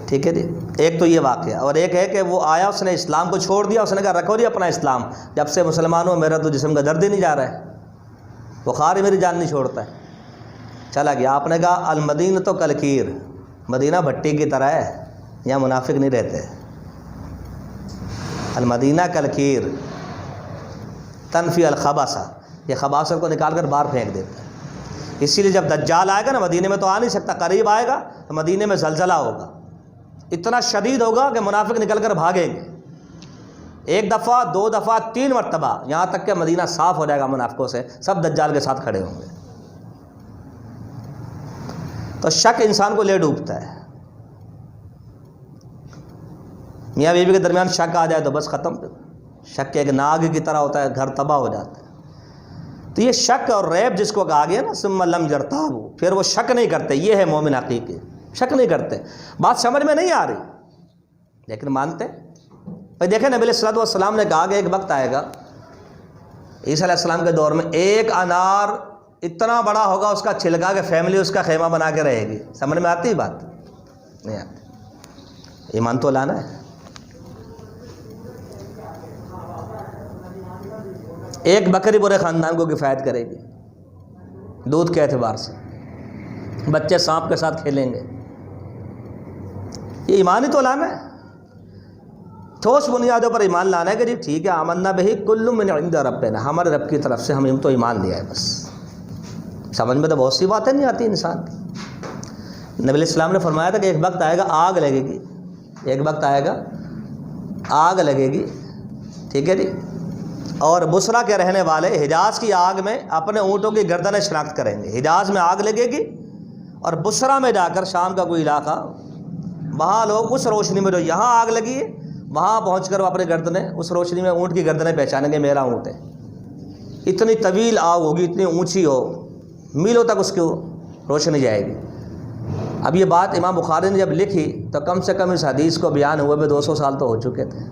ٹھیک ہے جی، ایک تو یہ واقعہ، اور ایک ہے کہ وہ آیا، اس نے اسلام کو چھوڑ دیا، اس نے کہا رکھو جی اپنا اسلام، جب سے مسلمان ہو میرا تو جسم کا درد ہی نہیں جا رہا ہے، بخار ہی میری جان نہیں چھوڑتا ہے، چلا گیا۔ آپ نے کہا المدینہ تو کلکیر، مدینہ بھٹی کی طرح ہے، یہاں منافق نہیں رہتے۔ المدینہ کلکیر تنفی الخبث، یہ خباثت کو نکال کر باہر پھینک دیتا ہے۔ اسی لیے جب دجال آئے گا نا، مدینے میں تو آ نہیں سکتا، قریب آئے گا تو مدینے میں زلزلہ ہوگا، اتنا شدید ہوگا کہ منافق نکل کر بھاگیں گے، ایک دفعہ، دو دفعہ، 3 مرتبہ، یہاں تک کہ مدینہ صاف ہو جائے گا منافقوں سے، سب دجال کے ساتھ کھڑے ہوں گے۔ تو شک انسان کو لے ڈوبتا ہے۔ میاں بیوی کے درمیان شک آ جائے تو بس ختم، شک ایک ناگ کی طرح ہوتا ہے، گھر تباہ ہو جاتا ہے۔ تو یہ شک اور ریب جس کو کہا گیا نا ثم لم یرتابوا، پھر وہ شک نہیں کرتے، یہ ہے مومن حقیقی، شک نہیں کرتے۔ بات سمجھ میں نہیں آ رہی لیکن مانتے۔ بھائی دیکھیں نبی علیہ السلام نے کہا کہ ایک وقت آئے گا عیسیٰ علیہ السلام کے دور میں، ایک انار اتنا بڑا ہوگا اس کا چھلکا کہ فیملی اس کا خیمہ بنا کے رہے گی۔ سمجھ میں آتی بات؟ نہیں آتی، ایمان تو لانا ہے۔ ایک بکری پورے خاندان کو کفایت کرے گی دودھ کے اعتبار سے، بچے سانپ کے ساتھ کھیلیں گے۔ یہ ایمان ہی تو لانا ہے، ٹھوس بنیادوں پر ایمان لانا ہے کہ جی ٹھیک ہے، آمنا بہ کل من عند ربنا، ہمارے رب کی طرف سے ہم تو ایمان لیا ہے بس۔ سمجھ میں تو بہت سی باتیں نہیں آتی انسان کی۔ نبی علیہ السلام نے فرمایا تھا کہ ایک وقت آئے گا آگ لگے گی، ایک وقت آئے گا آگ لگے گی، ٹھیک ہے جی، اور بصرہ کے رہنے والے حجاز کی آگ میں اپنے اونٹوں کی گردنیں شناخت کریں گے۔ حجاز میں آگ لگے گی اور بصرہ میں جا کر، شام کا کوئی علاقہ، وہاں لوگ اس روشنی میں جو یہاں آگ لگی ہے وہاں پہنچ کر وہ اپنی گردنیں، اس روشنی میں اونٹ کی گردنیں پہچانیں گے میرا اونٹ ہے۔ اتنی طویل آگ ہوگی، اتنی اونچی ہو، میلوں تک اس کی روشنی جائے گی۔ اب یہ بات امام بخاری نے جب لکھی تو کم سے کم اس حدیث کو بیان ہوئے بھی 200 سال تو ہو چکے تھے۔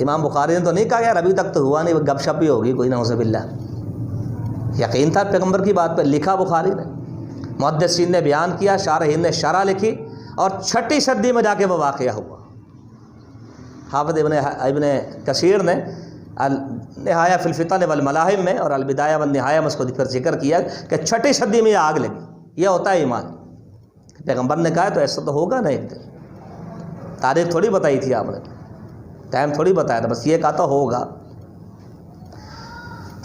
امام بخاری نے تو نہیں کہا یار ابھی تک تو ہوا نہیں، گپ شپ ہی ہوگی کوئی، نعوذ باللہ۔ یقین تھا پیغمبر کی بات پہ، لکھا بخاری نے، محدثین نے بیان کیا، شارحین نے شرح لکھی، اور 6 صدی میں جا کے وہ واقعہ ہوا۔ حافظ ابن کثیر نے النہایہ فی الفتن والملاحم میں اور البدایہ والنہایہ میں اس کو پھر ذکر کیا کہ 6 صدی میں یہ آگ لگی۔ یہ ہوتا ہے ایمان، پیغمبر نے کہا تو ایسا تو ہوگا نا ایک دن، تاریخ تھوڑی بتائی تھی آپ نے، ٹائم تھوڑی بتایا تھا، بس یہ کہا تو ہوگا۔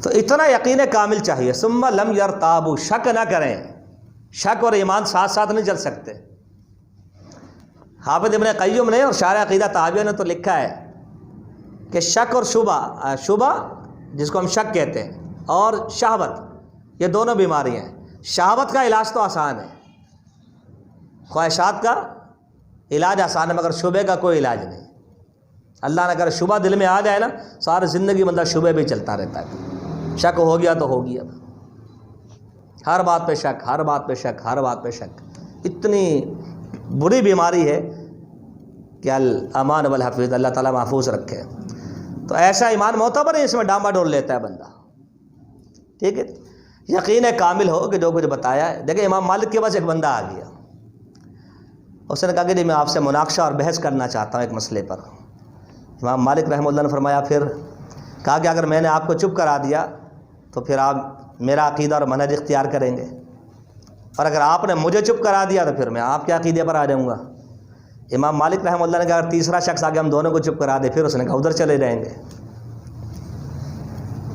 تو اتنا یقین کامل چاہیے۔ ثم لم یرتابوا، شک نہ کریں، شک اور ایمان ساتھ ساتھ نہیں چل سکتے۔ حافظ ابن قیم نے اور شارح عقیدہ طحاوی نے تو لکھا ہے کہ شک اور شبہ جس کو ہم شک کہتے ہیں، اور شہوت، یہ دونوں بیماریاں ہیں۔ شہوت کا علاج تو آسان ہے، خواہشات کا علاج آسان ہے، مگر شبہ کا کوئی علاج نہیں۔ اللہ نہ کرے شبہ دل میں آ جائے نا، ساری زندگی بندہ شبہ بھی چلتا رہتا ہے۔ شک ہو گیا تو ہو گیا، ہر بات پہ شک، ہر بات پہ شک، ہر بات پہ شک، اتنی بری بیماری ہے کہ الامان والحفظ، اللہ تعالیٰ محفوظ رکھے۔ تو ایسا ایمان معتبر ہے، اس میں ڈانبا ڈول لیتا ہے بندہ، ٹھیک ہے۔ یقین کامل ہو کہ جو کچھ بتایا ہے۔ دیکھیں امام مالک کے پاس ایک بندہ آ گیا، اس نے کہا کہ جی میں آپ سے مناقشہ اور بحث کرنا چاہتا ہوں ایک مسئلے پر۔ امام مالک رحمہ اللہ نے فرمایا پھر؟ کہا کہ اگر میں نے آپ کو چپ کرا دیا تو پھر آپ میرا عقیدہ اور منہج اختیار کریں گے، اور اگر آپ نے مجھے چپ کرا دیا تو پھر میں آپ کے عقیدے پر آ جاؤں گا۔ امام مالک رحمہ اللہ نے کہا اگر تیسرا شخص آگے ہم دونوں کو چپ کرا دے، پھر اس نے کہا ادھر چلے جائیں گے۔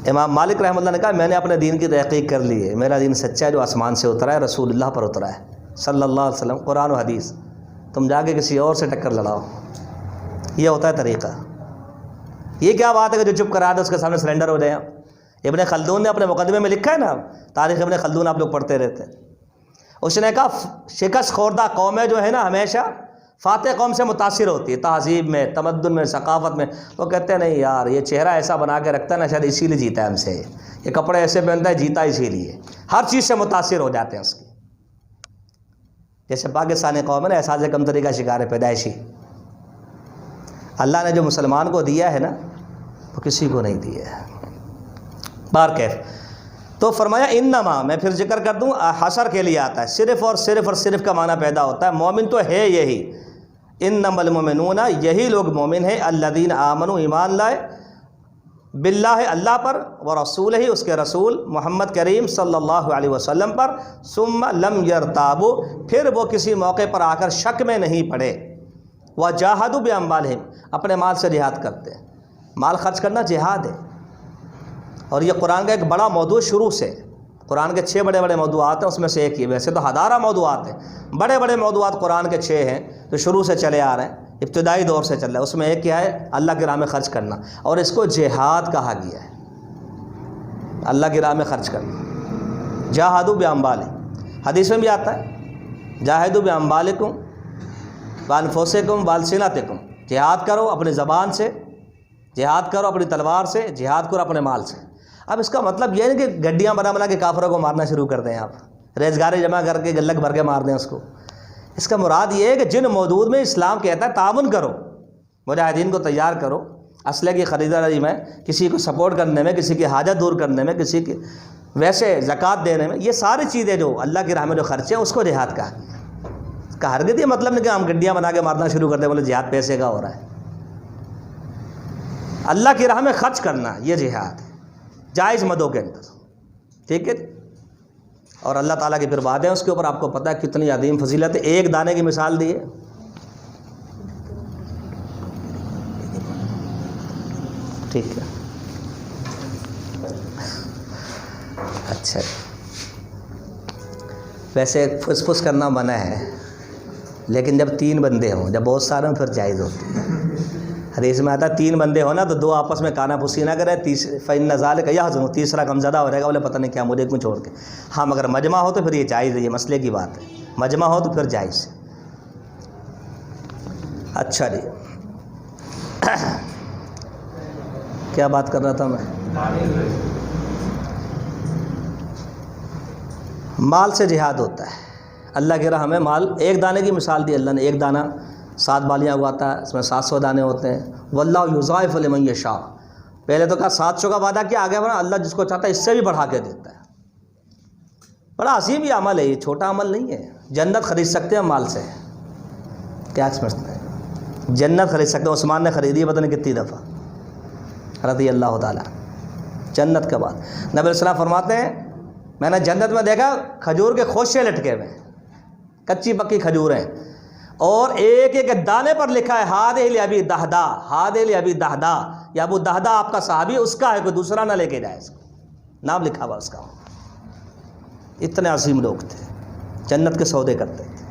امام مالک رحمہ اللہ نے کہا میں نے اپنے دین کی تحقیق کر لی ہے، میرا دین سچا ہے، جو آسمان سے اترا ہے، رسول اللہ پر اترا ہے صلی اللہ علیہ وسلم، قرآن و حدیث، تم جا کے کسی اور سے ٹکر لڑاؤ۔ یہ ہوتا ہے طریقہ۔ یہ کیا بات ہے کہ جو چپ کرا دے اس کے سامنے سرنڈر ہو جائیں۔ ابن خلدون نے اپنے مقدمے میں لکھا ہے نا، تاریخ ابن خلدون آپ لوگ پڑھتے رہتے ہیں، اس نے کہا شکست خوردہ قومیں جو ہے نا ہمیشہ فاتح قوم سے متاثر ہوتی ہے تہذیب میں، تمدن میں، ثقافت میں. وہ کہتے ہیں نہیں یار یہ چہرہ ایسا بنا کے رکھتا ہے نا، شاید اسی لیے جیتا ہے ہم سے، یہ کپڑے ایسے پہنتا ہے جیتا اسی لیے. ہر چیز سے متاثر ہو جاتے ہیں اس کی. جیسے پاکستانی قوم ہے نا، احساس کمتری کا شکار ہے پیدائشی. اللہ نے جو مسلمان کو دیا ہے نا وہ کسی کو نہیں دیا ہے. بار کیف تو فرمایا انما، میں پھر ذکر کر دوں، حصر کے لیے آتا ہے، صرف اور صرف کا معنی پیدا ہوتا ہے. مومن تو ہے یہی، انما المؤمنون، یہی لوگ مومن ہیں، الذین آمنوا، ایمان لائے، باللہ اللہ پر، ورسولہ اس کے رسول محمد کریم صلی اللہ علیہ وسلم پر، ثم لم یرتابوا، پھر وہ کسی موقع پر آ کر شک میں نہیں پڑے، وجاہدوا باموالہم، اپنے مال سے جہاد کرتے ہیں. مال خرچ کرنا جہاد ہے. اور یہ قرآن کا ایک بڑا موضوع شروع سے، قرآن کے 6 بڑے موضوعات ہیں، اس میں سے ایک ہی، ویسے تو ہزارہ موضوعات ہیں، بڑے موضوعات قرآن کے 6 ہیں جو شروع سے چلے آ رہے ہیں، ابتدائی دور سے چل رہا ہے. اس میں ایک کیا ہے؟ اللہ کی راہ میں خرچ کرنا، اور اس کو جہاد کہا گیا ہے. اللہ کی راہ میں خرچ کرنا، جاہدوا باموالہم. حدیث میں بھی آتا ہے جاہدوا باموالکم وانفسکم والسنتکم، جہاد کرو اپنی زبان سے، جہاد کرو اپنی تلوار سے، جہاد کرو اپنے مال سے. اب اس کا مطلب یہ نہیں کہ گڈیاں بنا کے کافروں کو مارنا شروع کر دیں، آپ ریزگاریں جمع کر کے گلک بھر کے مار دیں اس کو. اس کا مراد یہ ہے کہ جن موجود میں اسلام کہتا ہے تعاون کرو، مجاہدین کو تیار کرو، اسلحے کی خریداری میں، کسی کو سپورٹ کرنے میں، کسی کی حاجت دور کرنے میں، کسی کی ویسے زکوٰۃ دینے میں، یہ ساری چیزیں جو اللہ کی راہ میں جو خرچے ہیں اس کو جہاد کہا گیا. اس کا ہرگز یہ مطلب نہیں کہ ہم گڈیاں بنا کے مارنا شروع کر دیں بولے جہاد پیسے کا ہو رہا ہے. اللہ کی راہ میں خرچ کرنا یہ جہاد ہے، جائز مدوں کے اندر. ٹھیک ہے. اور اللہ تعالیٰ کی پھر بات ہے اس کے اوپر، آپ کو پتہ ہے کتنی عظیم فضیلت ہے. ایک دانے کی مثال دی ہے، ٹھیک ہے. اچھا، ویسے پھس پھس کرنا منع ہے، لیکن جب 3 بندے ہوں، جب بہت سارے ہوں پھر جائز ہوتی ہے. حدیث میں آتا ہے 3 بندے ہو نا تو 2 آپس میں کانا پھوسی نہ کریں، فإن ذلک یحزن، تیسرا غمزدہ ہو جائے گا، بولے پتہ نہیں کیا مجھے کیوں چھوڑ کے. ہاں مگر مجمع ہو تو پھر یہ جائز ہے، یہ مسئلے کی بات ہے، مجمع ہو تو پھر جائز. اچھا جی، کیا بات کر رہا تھا میں؟ مال سے جہاد ہوتا ہے. اللہ کی راہ میں مال، ایک دانے کی مثال دی اللہ نے، ایک دانہ 7 بالیاں اگاتا ہے، اس میں 700 دانے ہوتے ہیں. واللہ یضاعف لمن یشاء، پہلے تو کہا 700 کا وعدہ کیا، آگے بڑھا اللہ جس کو چاہتا ہے اس سے بھی بڑھا کے دیتا ہے. بڑا عظیم یہ عمل ہے، یہ چھوٹا عمل نہیں ہے. جنت خرید سکتے ہیں مال سے، کیا سمجھتے ہیں؟ جنت خرید سکتے ہیں. عثمان نے خریدی ہے پتہ نہیں کتنی دفعہ رضی اللہ تعالیٰ. جنت کے بعد نبی علیہ السلام فرماتے ہیں میں نے جنت میں دیکھا کھجور کے خوشے لٹکے ہوئے، کچی پکی کھجور ہیں، اور ایک ایک دانے پر لکھا ہے ہادہ لابی دہدا، ہادہ لابی دہدا، یا ابو دہدا آپ کا صحابی، اس کا ہے، کوئی دوسرا نہ لے کے جائے، اس کو نام لکھا ہوا اس کا. اتنے عظیم لوگ تھے، جنت کے سودے کرتے تھے.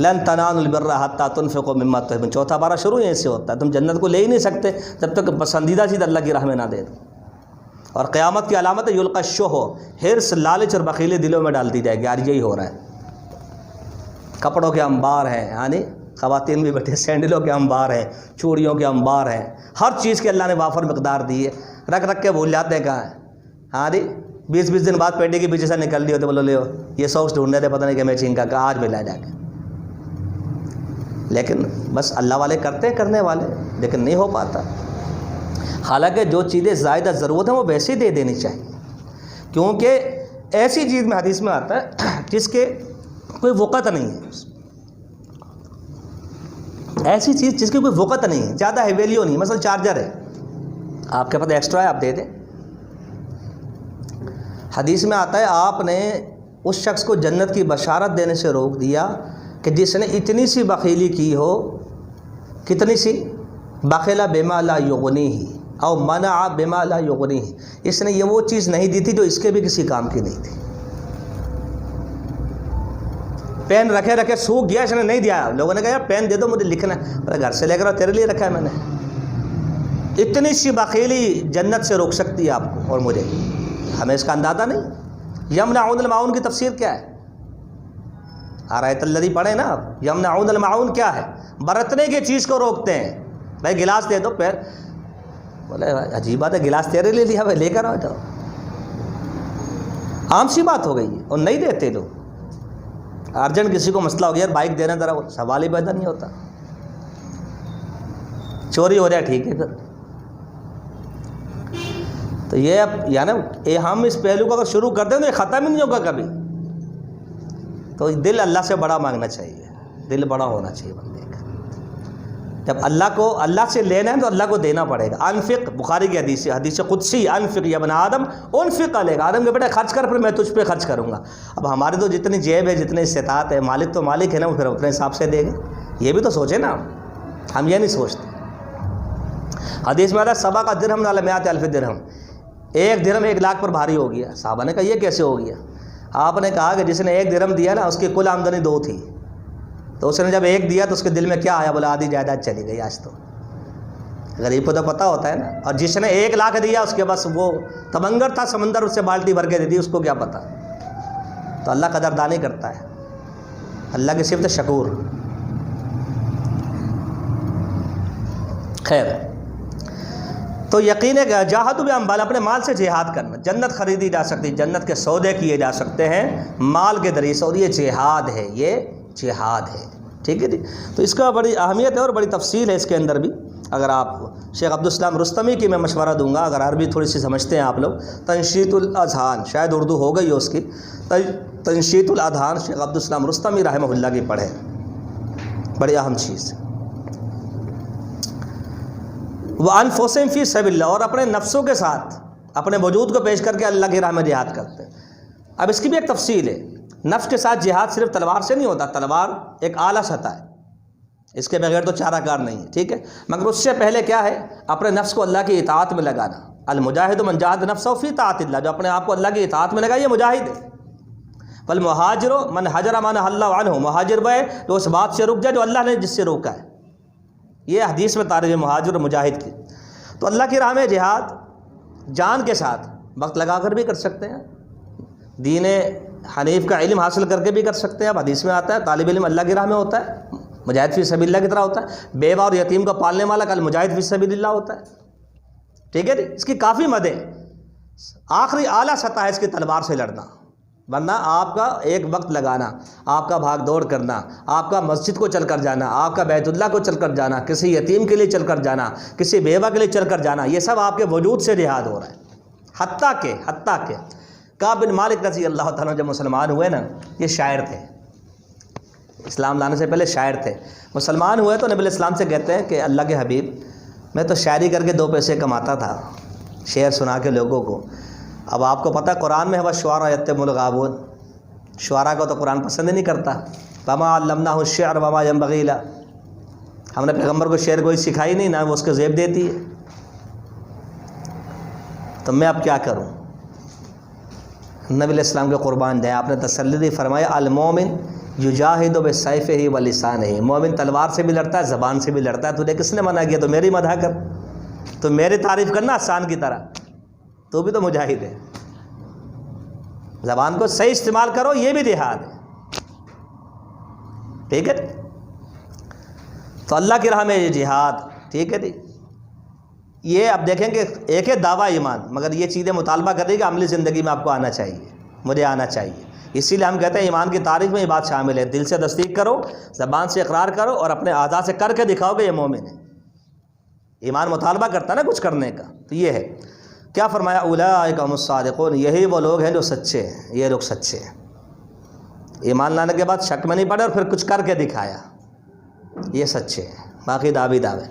لن تنالوا البر حتى تنفقوا مما تحبون، چوتھا پارہ شروع یہیں سے ہوتا ہے. تم جنت کو لے ہی نہیں سکتے جب تک پسندیدہ چیز اللہ کی راہ میں نہ دے دو. اور قیامت کی علامت ہے یلقى الشح، حرص، لالچ اور بخیلی دلوں میں ڈال دی جائے گی. یار یہی ہو رہا ہے. کپڑوں کے انبار ہیں، یعنی خواتین بھی بیٹھے، سینڈلوں کے انبار ہیں، چوڑیوں کے انبار ہیں، ہر چیز کے اللہ نے وافر مقدار دی ہے. رکھ کے بھول جاتے ہیں کہاں ہے. ہاں جی 20 دن بعد پیٹی کے پیچھے سے نکل لی ہوتے، بولو لے یہ ساکس ڈھونڈ رہے تھے پتہ نہیں کہ میچنگ کا، آج ملا جا کے. لیکن بس اللہ والے کرتے ہیں، کرنے والے، لیکن نہیں ہو پاتا. حالانکہ جو چیزیں زائدہ ضرورت ہیں وہ ویسے ہی دے دینی چاہیے، کیونکہ ایسی چیز میں حدیث میں آتا ہے جس کے کوئی وقت نہیں ہے. ایسی چیز جس کی کوئی وقت نہیں ہے، زیادہ ہے، ویلیو نہیں. مثلا چارجر ہے آپ کے پاس ایکسٹرا ہے، آپ دے دیں. حدیث میں آتا ہے آپ نے اس شخص کو جنت کی بشارت دینے سے روک دیا کہ جس نے اتنی سی بخیلی کی ہو. کتنی سی؟ بخیل بما لا یغنیہ او منع بما لا یغنیہ، اس نے یہ وہ چیز نہیں دی تھی جو اس کے بھی کسی کام کی نہیں تھی. پین رکھے سوکھ گیا، اس نے نہیں دیا. لوگوں نے کہا یار پین دے دو مجھے لکھنا ہے، گھر سے لے کر تیرے لیے رکھا ہے میں نے. اتنی سی بخیلی جنت سے روک سکتی ہے آپ کو اور مجھے، ہمیں اس کا اندازہ نہیں. یمنعون الماعون کی تفسیر کیا ہے؟ آیت الذی پڑھیں نا آپ، یمنعون المعون کیا ہے؟ برتنے کی چیز کو روکتے ہیں. بھائی گلاس دے دو، پھر بولے عجیب بات ہے، گلاس تیرے لے لیا، بھائی لے کر آ جاؤ. عام سی بات ہو گئی ہے اور نہیں دیتے لوگ. ارجنٹ کسی کو مسئلہ ہو گیا یار بائک دینا ذرا، سوال ہی پیدا نہیں ہوتا. چوری ہو جائے ٹھیک ہے پھر. تو یہ اب یعنی ہم اس پہلو کو اگر شروع کر دیں تو یہ ختم ہی نہیں ہوگا کبھی. تو دل اللہ سے بڑا مانگنا چاہیے، دل بڑا ہونا چاہیے بندے کا. جب اللہ سے لینا ہے تو اللہ کو دینا پڑے گا. انفق، بخاری کی حدیث ہے، حدیث قدسی، انفق یا ابن آدم انفق علیک، آدم کے بیٹا خرچ کر، پھر میں تجھ پہ خرچ کروں گا. اب ہماری تو جتنی جیب ہے، جتنی استطاعت ہے، مالک تو مالک ہے نا، وہ پھر اپنے حساب سے دے گا. یہ بھی تو سوچے نا، ہم یہ نہیں سوچتے. حدیث میں آتا ہے سبا کا درہم علی مئات الف درہم، ایک درہم 1 لاکھ پر بھاری ہو گیا. صحابہ نے کہا یہ کیسے ہو گیا؟ آپ نے کہا کہ جس نے 1 درہم دیا نا، اس کی کل آمدنی 2 تھی، تو اس نے جب 1 دیا تو اس کے دل میں کیا آیا؟ بولا آدھی جائیداد چلی گئی آج تو. غریب کو تو پتہ ہوتا ہے نا. اور جس نے 1 لاکھ دیا اس کے بس وہ تمنگر تھا، سمندر اس سے بالٹی بھر کے دے دی، اس کو کیا پتہ. تو اللہ قدردانی کرتا ہے، اللہ کی صفت شکور. خیر، تو یقین ہے کہ جاہدوا باموال، اپنے مال سے جہاد کرنا. جنت خریدی جا سکتی، جنت کے سودے کیے جا سکتے ہیں مال کے ذریعے سے، اور یہ جہاد ہے، یہ جہاد ہے. ٹھیک ہے جی. تو اس کا بڑی اہمیت ہے اور بڑی تفصیل ہے اس کے اندر بھی. اگر آپ شیخ عبدالسلام رستمی کی میں مشورہ دوں گا، اگر عربی تھوڑی سی سمجھتے ہیں آپ لوگ، تنشیط الاذہان، شاید اردو ہو گئی ہو اس کی، تنشیط الاذہان شیخ عبدالسلام رستمی رحمہ اللہ کی پڑھیں، بڑی اہم چیز. وَأَنفُسِهِمْ فِي سَبِيلِ اللَّهِ، اور اپنے نفسوں کے ساتھ اپنے وجود کو پیش کر کے اللہ کی راہ میں جہاد کرتے ہیں. اب اس کی بھی ایک تفصیل ہے. نفس کے ساتھ جہاد صرف تلوار سے نہیں ہوتا، تلوار ایک اعلیٰ سطح ہے، اس کے بغیر تو چارہ کار نہیں ہے. ٹھیک ہے، مگر اس سے پہلے کیا ہے؟ اپنے نفس کو اللہ کی اطاعت میں لگانا. المجاہد من جاہد نفسہ فی طاعت اللہ، جو اپنے آپ کو اللہ کی اطاعت میں لگا یہ مجاہد ہے. والمہاجر من حجر ما نہى اللہ عنہ، مہاجر وہ ہے جو اس بات سے رک جائے جو اللہ نے جس سے روکا ہے. یہ حدیث میں تعریف ہے مہاجر و مجاہد کی. تو اللہ کی راہ میں جہاد جان کے ساتھ وقت لگا کر بھی کر سکتے ہیں، دین حنیف کا علم حاصل کر کے بھی کر سکتے ہیں. اب حدیث میں آتا ہے طالب علم اللہ کی راہ میں ہوتا ہے، مجاہد فی سبیل اللہ کی طرح ہوتا ہے. بیوہ اور یتیم کو پالنے والا کل مجاہد فی سبیل اللہ ہوتا ہے. ٹھیک ہے جی. اس کی کافی مدیں، آخری اعلیٰ سطح ہے اس کی تلوار سے لڑنا. ورنہ آپ کا ایک وقت لگانا، آپ کا بھاگ دوڑ کرنا، آپ کا مسجد کو چل کر جانا، آپ کا بیت اللہ کو چل کر جانا، کسی یتیم کے لیے چل کر جانا، کسی بیوہ کے لیے چل کر جانا، یہ سب آپ کے وجود سے جہاد ہو رہا ہے. حتیٰ کہ کعب بن مالک رضی اللہ تعالیٰ جب مسلمان ہوئے نا، یہ شاعر تھے، اسلام لانے سے پہلے شاعر تھے. مسلمان ہوئے تو نبی علیہ السلام سے کہتے ہیں کہ اللہ کے حبیب، میں تو شاعری کر کے 2 پیسے کماتا تھا، شعر سنا کے لوگوں کو. اب آپ کو پتہ قرآن میں ہے وَالشُّعَرَاء يَتَّبِعُهُمُ الْغَاوُونَ، شعراء کو تو قرآن پسند ہی نہیں کرتا. وَمَا عَلَّمْنَاهُ الشِّعْرَ وَمَا يَنبَغِي لَهُ، ہم نے پیغمبر کو شعر کوئی سکھائی نہیں، نہ وہ اس کو زیب دیتی ہے. تو میں اب کیا کروں؟ نبی علیہ السلام کے قربان جائیں. آپ نے تسلی دی، فرمایا المومن یجاہد بسیفہ ولسانہ، مومن تلوار سے بھی لڑتا ہے، زبان سے بھی لڑتا ہے. تجھے کس نے منع کیا؟ تو میری مدح کر، تو میری تعریف کرنا آسان کی طرح، تو بھی تو مجاہد ہے. زبان کو صحیح استعمال کرو، یہ بھی جہاد ہے. ٹھیک ہے، تو اللہ کی راہ میں یہ جہاد. ٹھیک ہے جی. یہ اب دیکھیں کہ ایک ہے دعویٰ ایمان، مگر یہ چیزیں مطالبہ کر رہی کہ عملی زندگی میں آپ کو آنا چاہیے، مجھے آنا چاہیے. اسی لیے ہم کہتے ہیں ایمان کی تعریف میں یہ بات شامل ہے، دل سے تصدیق کرو، زبان سے اقرار کرو، اور اپنے اعضاء سے کر کے دکھاؤ کہ یہ مومن ہے. ایمان مطالبہ کرتا ہے نا کچھ کرنے کا. تو یہ ہے کیا فرمایا، اولئک هم الصادقون، یہی وہ لوگ ہیں جو سچے ہیں، یہ لوگ سچے ہیں. ایمان لانے کے بعد شک میں نہیں پڑے اور پھر کچھ کر کے دکھایا، یہ سچے ہیں. باقی دعوے.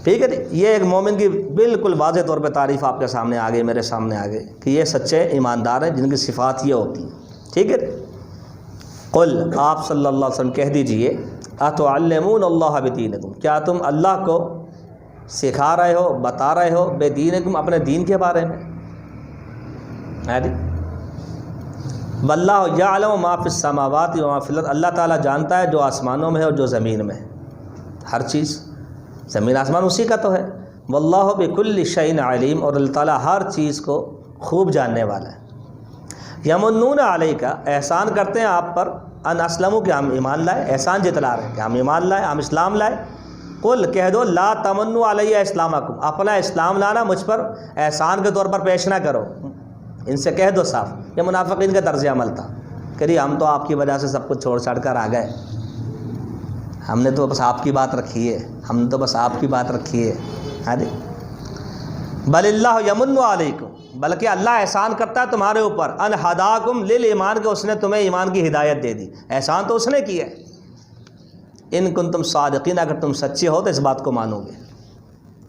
ٹھیک ہے جی. یہ ایک مومن کی بالکل واضح طور پہ تعریف آپ کے سامنے آ گئی، میرے سامنے آ گئی کہ یہ سچے ایماندار ہیں جن کی صفات یہ ہوتی ہیں. ٹھیک ہے. قل، آپ صلی اللہ علیہ وسلم کہہ دیجئے، اتعلمون اللہ بدینکم، کیا تم اللہ کو سکھا رہے ہو، بتا رہے ہو بدینکم، اپنے دین کے بارے میں. واللہ یعلم ما فی السماوات و ما فی الارض، اللہ تعالیٰ جانتا ہے جو آسمانوں میں ہے اور جو زمین میں ہے. ہر چیز، زمین آسمان اسی کا تو ہے. واللہ بکل شیء علیم، اور اللہ تعالیٰ ہر چیز کو خوب جاننے والا ہے. یمنون علیک، احسان کرتے ہیں آپ پر، ان اسلموا کہ ہم ایمان لائے، احسان جتلا رہے ہیں کہ ہم ایمان لائے، ہم اسلام لائے۔ قل کہہ دو لا تمنوا علیہ اسلامکم، اپنا اسلام لانا مجھ پر احسان کے طور پر پیش نہ کرو، ان سے کہہ دو صاف۔ یہ منافقین کا طرز عمل تھا کہ ہم تو آپ کی وجہ سے سب کچھ چھوڑ چھاڑ کر آ گئے، ہم نے تو بس آپ کی بات رکھی ہے، ہم نے تو بس آپ کی بات رکھی ہے۔ ہاں جی، بل اللہ یمن علیکم، بلکہ اللہ احسان کرتا ہے تمہارے اوپر، ان ہداکم للایمان، کہ اس نے تمہیں ایمان کی ہدایت دے دی، احسان تو اس نے کیا ہے۔ ان کنتم صادقین، اگر تم سچے ہو تو اس بات کو مانو گے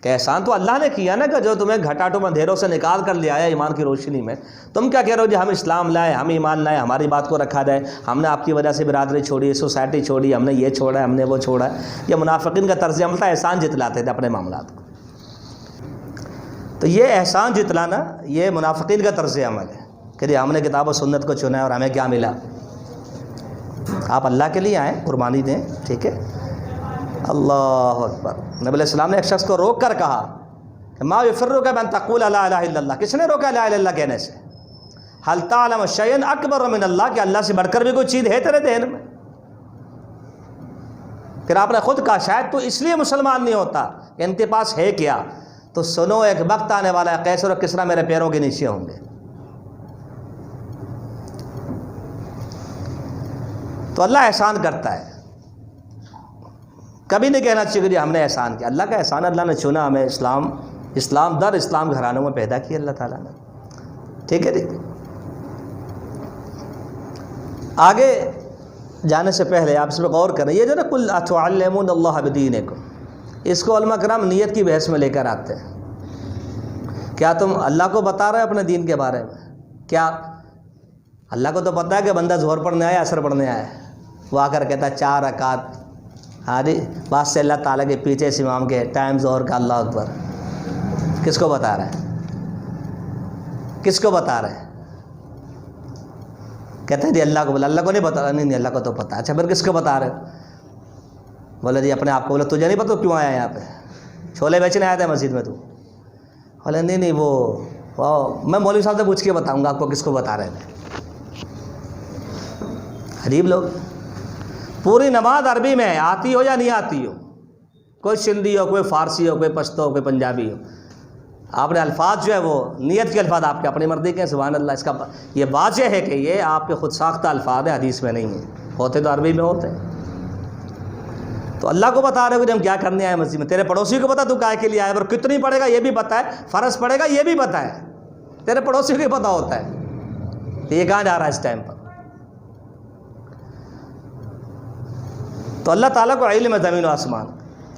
کہ احسان تو اللہ نے کیا نا، کہ جو تمہیں گھٹاٹوں اندھیروں سے نکال کر لے آیا ایمان کی روشنی میں۔ تم کیا کہہ رہے ہو جی ہم اسلام لائے، ہم ایمان لائے، ہماری بات کو رکھا جائے، ہم نے آپ کی وجہ سے برادری چھوڑی، سوسائٹی چھوڑی، ہم نے یہ چھوڑا ہے، ہم نے وہ چھوڑا ہے۔ یہ منافقین کا طرز عمل تھا، احسان جتلاتے تھے اپنے معاملات کو۔ تو یہ احسان جتلانا یہ منافقین کا طرز عمل ہے کہ جی ہم نے کتاب و سنت کو چنا ہے اور ہمیں کیا ملا۔ آپ اللہ کے لیے آئیں، قربانی دیں، ٹھیک ہے۔ اللہ اکبر۔ نبی علیہ السلام نے ایک شخص کو روک کر کہا کہ ما یفرک من تقول لا الہ الا اللہ، کس نے روکا لا الہ الا اللہ کہنے سے؟ هل تعلم شیئا اکبر من اللہ، کہ اللہ سے بڑھ کر بھی کوئی چیز ہے تیرے ذہن میں؟ پھر آپ نے خود کہا شاید تو اس لیے مسلمان نہیں ہوتا کہ ان کے پاس ہے کیا؟ تو سنو ایک وقت آنے والا ہے قیصر اور کسریٰ میرے پیروں کے نیچے ہوں گے۔ تو اللہ احسان کرتا ہے، کبھی نہیں کہنا چاہیے کہ ہم نے احسان کیا۔ اللہ کا احسان، اللہ نے چنا ہمیں، اسلام در اسلام گھرانوں میں پیدا کیا اللہ تعالیٰ نے، ٹھیک ہے جی۔ آگے جانے سے پہلے آپ اس پہ غور کریں، یہ جو نا کل اتعلمون اللہ بدینکم، اس کو علماء کرام نیت کی بحث میں لے کر آتے ہیں۔ کیا تم اللہ کو بتا رہے ہو اپنے دین کے بارے میں؟ کیا اللہ کو تو پتہ ہے کہ بندہ ظہر پڑھنے آیا، عصر پڑھنے آیا ہے، وہ آ کر کہتا ہے 4 رکعت، ہاں جی، بات سے اللہ تعالیٰ کے پیچھے اس امام کے ٹائم ظہر کا، اللہ اکبر۔ کس کو بتا رہے ہیں؟ کس کو بتا رہے ہیں؟ کہتے ہیں جی اللہ کو بولا، اللہ کو نہیں بتا، نہیں اللہ کو تو پتا۔ اچھا پھر کس کو بتا رہے ہو؟ بولے جی اپنے آپ کو۔ بولا تجھے نہیں پتا کیوں آیا یہاں پہ؟ چھولے بیچنے آیا تھا مسجد میں تو؟ بولے نہیں وہ میں مولوی صاحب سے پوچھ کے بتاؤں گا آپ کو کس کو بتا رہے تھے۔ عجیب لوگ، پوری نماز عربی میں آتی ہو یا نہیں آتی ہو، کوئی سندھی ہو، کوئی فارسی ہو، کوئی پشتو ہو، کوئی پنجابی ہو، آپ نے الفاظ جو ہے وہ نیت کے الفاظ آپ کے اپنی مرضی کے ہیں، سبحان اللہ۔ اس کا یہ واضح ہے کہ یہ آپ کے خود ساختہ الفاظ ہیں، حدیث میں نہیں ہیں، ہوتے تو عربی میں ہوتے ہیں۔ تو اللہ کو بتا رہے ہو کہ ہم کیا کرنے آئے مسجد میں، تیرے پڑوسی کو پتا تو کائے کے لیے آئے، اور کتنی پڑے گا یہ بھی پتا ہے، فرض پڑے گا یہ بھی پتا ہے، تیرے پڑوسی کو پتا ہوتا ہے کہ یہ کہاں جا رہا ہے اس ٹائم پر۔ تو اللہ تعالیٰ کو علم ہے زمین و آسمان،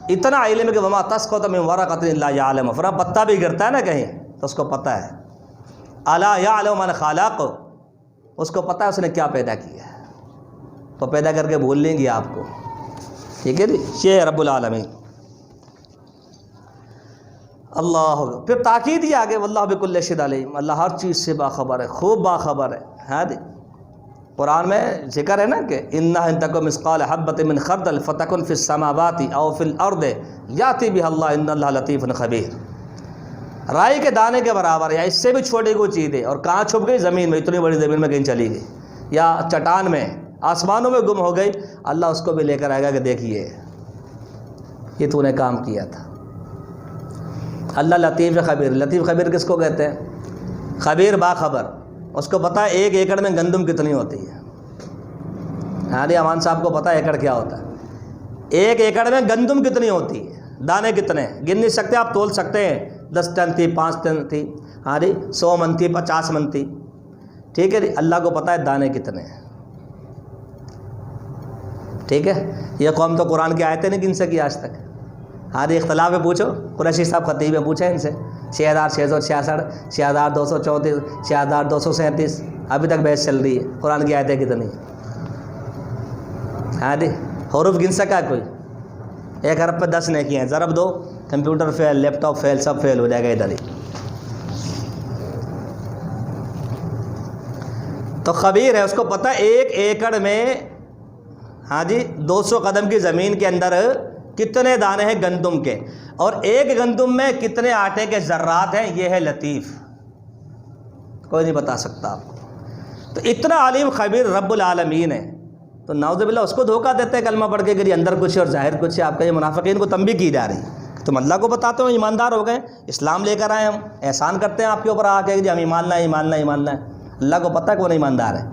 اتنا علم ہے کہ وما تسقط من ورقۃ الا یعلمها، فرمایا پتا بھی گرتا ہے نا کہیں تو اس کو پتہ ہے۔ الا یعلم من خلق، اس کو پتہ ہے اس نے کیا پیدا کیا ہے، تو پیدا کر کے بھول لیں گے آپ کو، ٹھیک ہے جی۔ یہ رب العالمین اللہ۔ پھر تاکید یہ آگے واللہ بکل شیء علیم، اللہ ہر چیز سے باخبر ہے، خوب باخبر ہے۔ ہاں جی، قرآن میں ذکر ہے نا کہ اِنَّهَا إِن تَكُن مِثْقَالَ حَبَّةٍ مِّن خَرْدَلٍ فَتَكُن فِي السَّمَاوَاتِ أَوْ فِي الْأَرْضِ يَأْتِ بِهَا اللَّهُ إِنَّ اللَّهَ لَطِيفٌ خَبِيرٌ، رائی کے دانے کے برابر یا اس سے بھی چھوٹی کوئی چیز ہے، اور کہاں چھپ گئی؟ زمین میں، اتنی بڑی زمین میں کہیں چلی گئی، یا چٹان میں، آسمانوں میں گم ہو گئی، اللہ اس کو بھی لے کر آئے گا کہ دیکھیے یہ تو نے کام کیا تھا۔ اللہ لطیف خبیر، لطیف خبیر کس کو کہتے ہیں؟ خبیر باخبر، اس کو پتہ ہے 1 ایکڑ میں گندم کتنی ہوتی ہے۔ ہاں جی، امان صاحب کو پتہ ہے ایکڑ کیا ہوتا ہے، 1 ایکڑ میں گندم کتنی ہوتی ہے، دانے کتنے گن نہیں سکتے آپ، تول سکتے ہیں 10 ٹن تھی، 5 ٹن تھی، ہاں جی 100 من تھی، 50 من تھی، ٹھیک ہے جی۔ اللہ کو پتہ ہے دانے کتنے ہیں، ٹھیک ہے۔ یہ قوم تو قرآن کی آیتیں نہیں گن سکی آج تک۔ ہاں جی، اختلاف ہے، پوچھو قریشی صاحب خطیب ہے، پوچھیں ان سے، 6666 6234 6237 ابھی تک بحث چل رہی ہے، قرآن کی آیتیں کتنی؟ ہاں جی، حروف گن سکا کوئی؟ 1 حرف پہ 10 نیکیاں ہیں، ضرب دو، کمپیوٹر فیل، لیپ ٹاپ فیل، سب فیل ہو جائے گا ادھر ہی۔ تو خبیر ہے، اس کو پتہ 1 ایکڑ میں، ہاں جی 200 قدم کی زمین کے اندر کتنے دانے ہیں گندم کے، اور 1 گندم میں کتنے آٹے کے ذرات ہیں، یہ ہے لطیف، کوئی نہیں بتا سکتا آپ کو۔ تو اتنا عالم خبیر رب العالمین ہے تو نعوذ باللہ اس کو دھوکہ دیتے ہیں کلمہ پڑھ کے کہ اندر کچھ ہے اور ظاہر کچھ ہے. آپ کا یہ منافقین کو تنبیہ کی جا رہی ہے. تم اللہ کو بتاتے ہو ایماندار ہو گئے, اسلام لے کر آئے, ہم احسان کرتے ہیں آپ کے اوپر آ کے کہ ہم ایمان لائیں ایمان لائیں ایمان لائیں. اللہ کو پتہ ہے کون ایماندار ہے.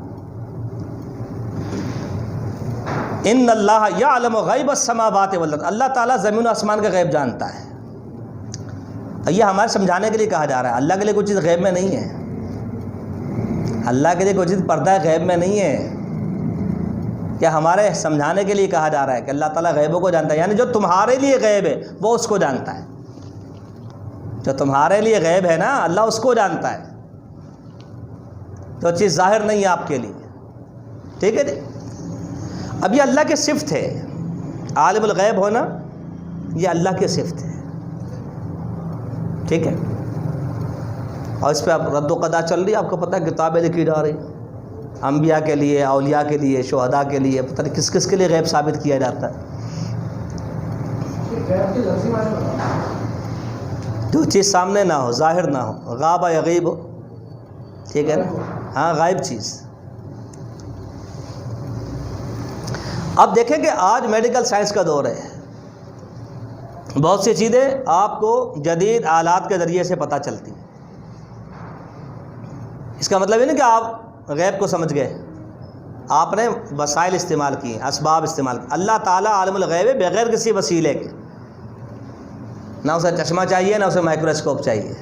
ان اللہ یعلم غیب السماوات والارض, اللہ تعالیٰ زمین و آسمان کا غیب جانتا ہے. یہ ہمارے سمجھانے کے لیے کہا جا رہا ہے. اللہ کے لیے کوئی چیز غیب میں نہیں ہے. اللہ کے لیے کوئی چیز پردہ غیب میں نہیں ہے. کیا ہمارے سمجھانے کے لیے کہا جا رہا ہے کہ اللہ تعالیٰ غیبوں کو جانتا ہے, یعنی جو تمہارے لیے غیب ہے وہ اس کو جانتا ہے. جو تمہارے لیے غیب ہے نا اللہ اس کو جانتا ہے, جو چیز ظاہر نہیں ہے آپ کے لیے. ٹھیک ہے جی. اب یہ اللہ کی صفت ہے, عالم الغیب ہونا یہ اللہ کی صفت ہے. ٹھیک ہے. اور اس پہ اب رد و قضا چل رہی ہے. آپ کو پتہ ہے کتابیں لکھی جا رہی ہیں انبیاء کے لیے, اولیاء کے لیے, شہداء کے لیے, پتہ نہیں کس کس کے لیے غیب ثابت کیا جاتا ہے. جو چیز سامنے نہ ہو, ظاہر نہ ہو, غاب یغیب ہو. ٹھیک ہے نا, ہاں غائب چیز. اب دیکھیں کہ آج میڈیکل سائنس کا دور ہے. بہت سی چیزیں آپ کو جدید آلات کے ذریعے سے پتہ چلتی ہیں. اس کا مطلب یہ نہیں کہ آپ غیب کو سمجھ گئے, آپ نے وسائل استعمال کیے, اسباب استعمال کیے. اللہ تعالیٰ عالم الغیب ہے بغیر کسی وسیلے کے. نہ اسے چشمہ چاہیے, نہ اسے مائکروسکوپ چاہیے.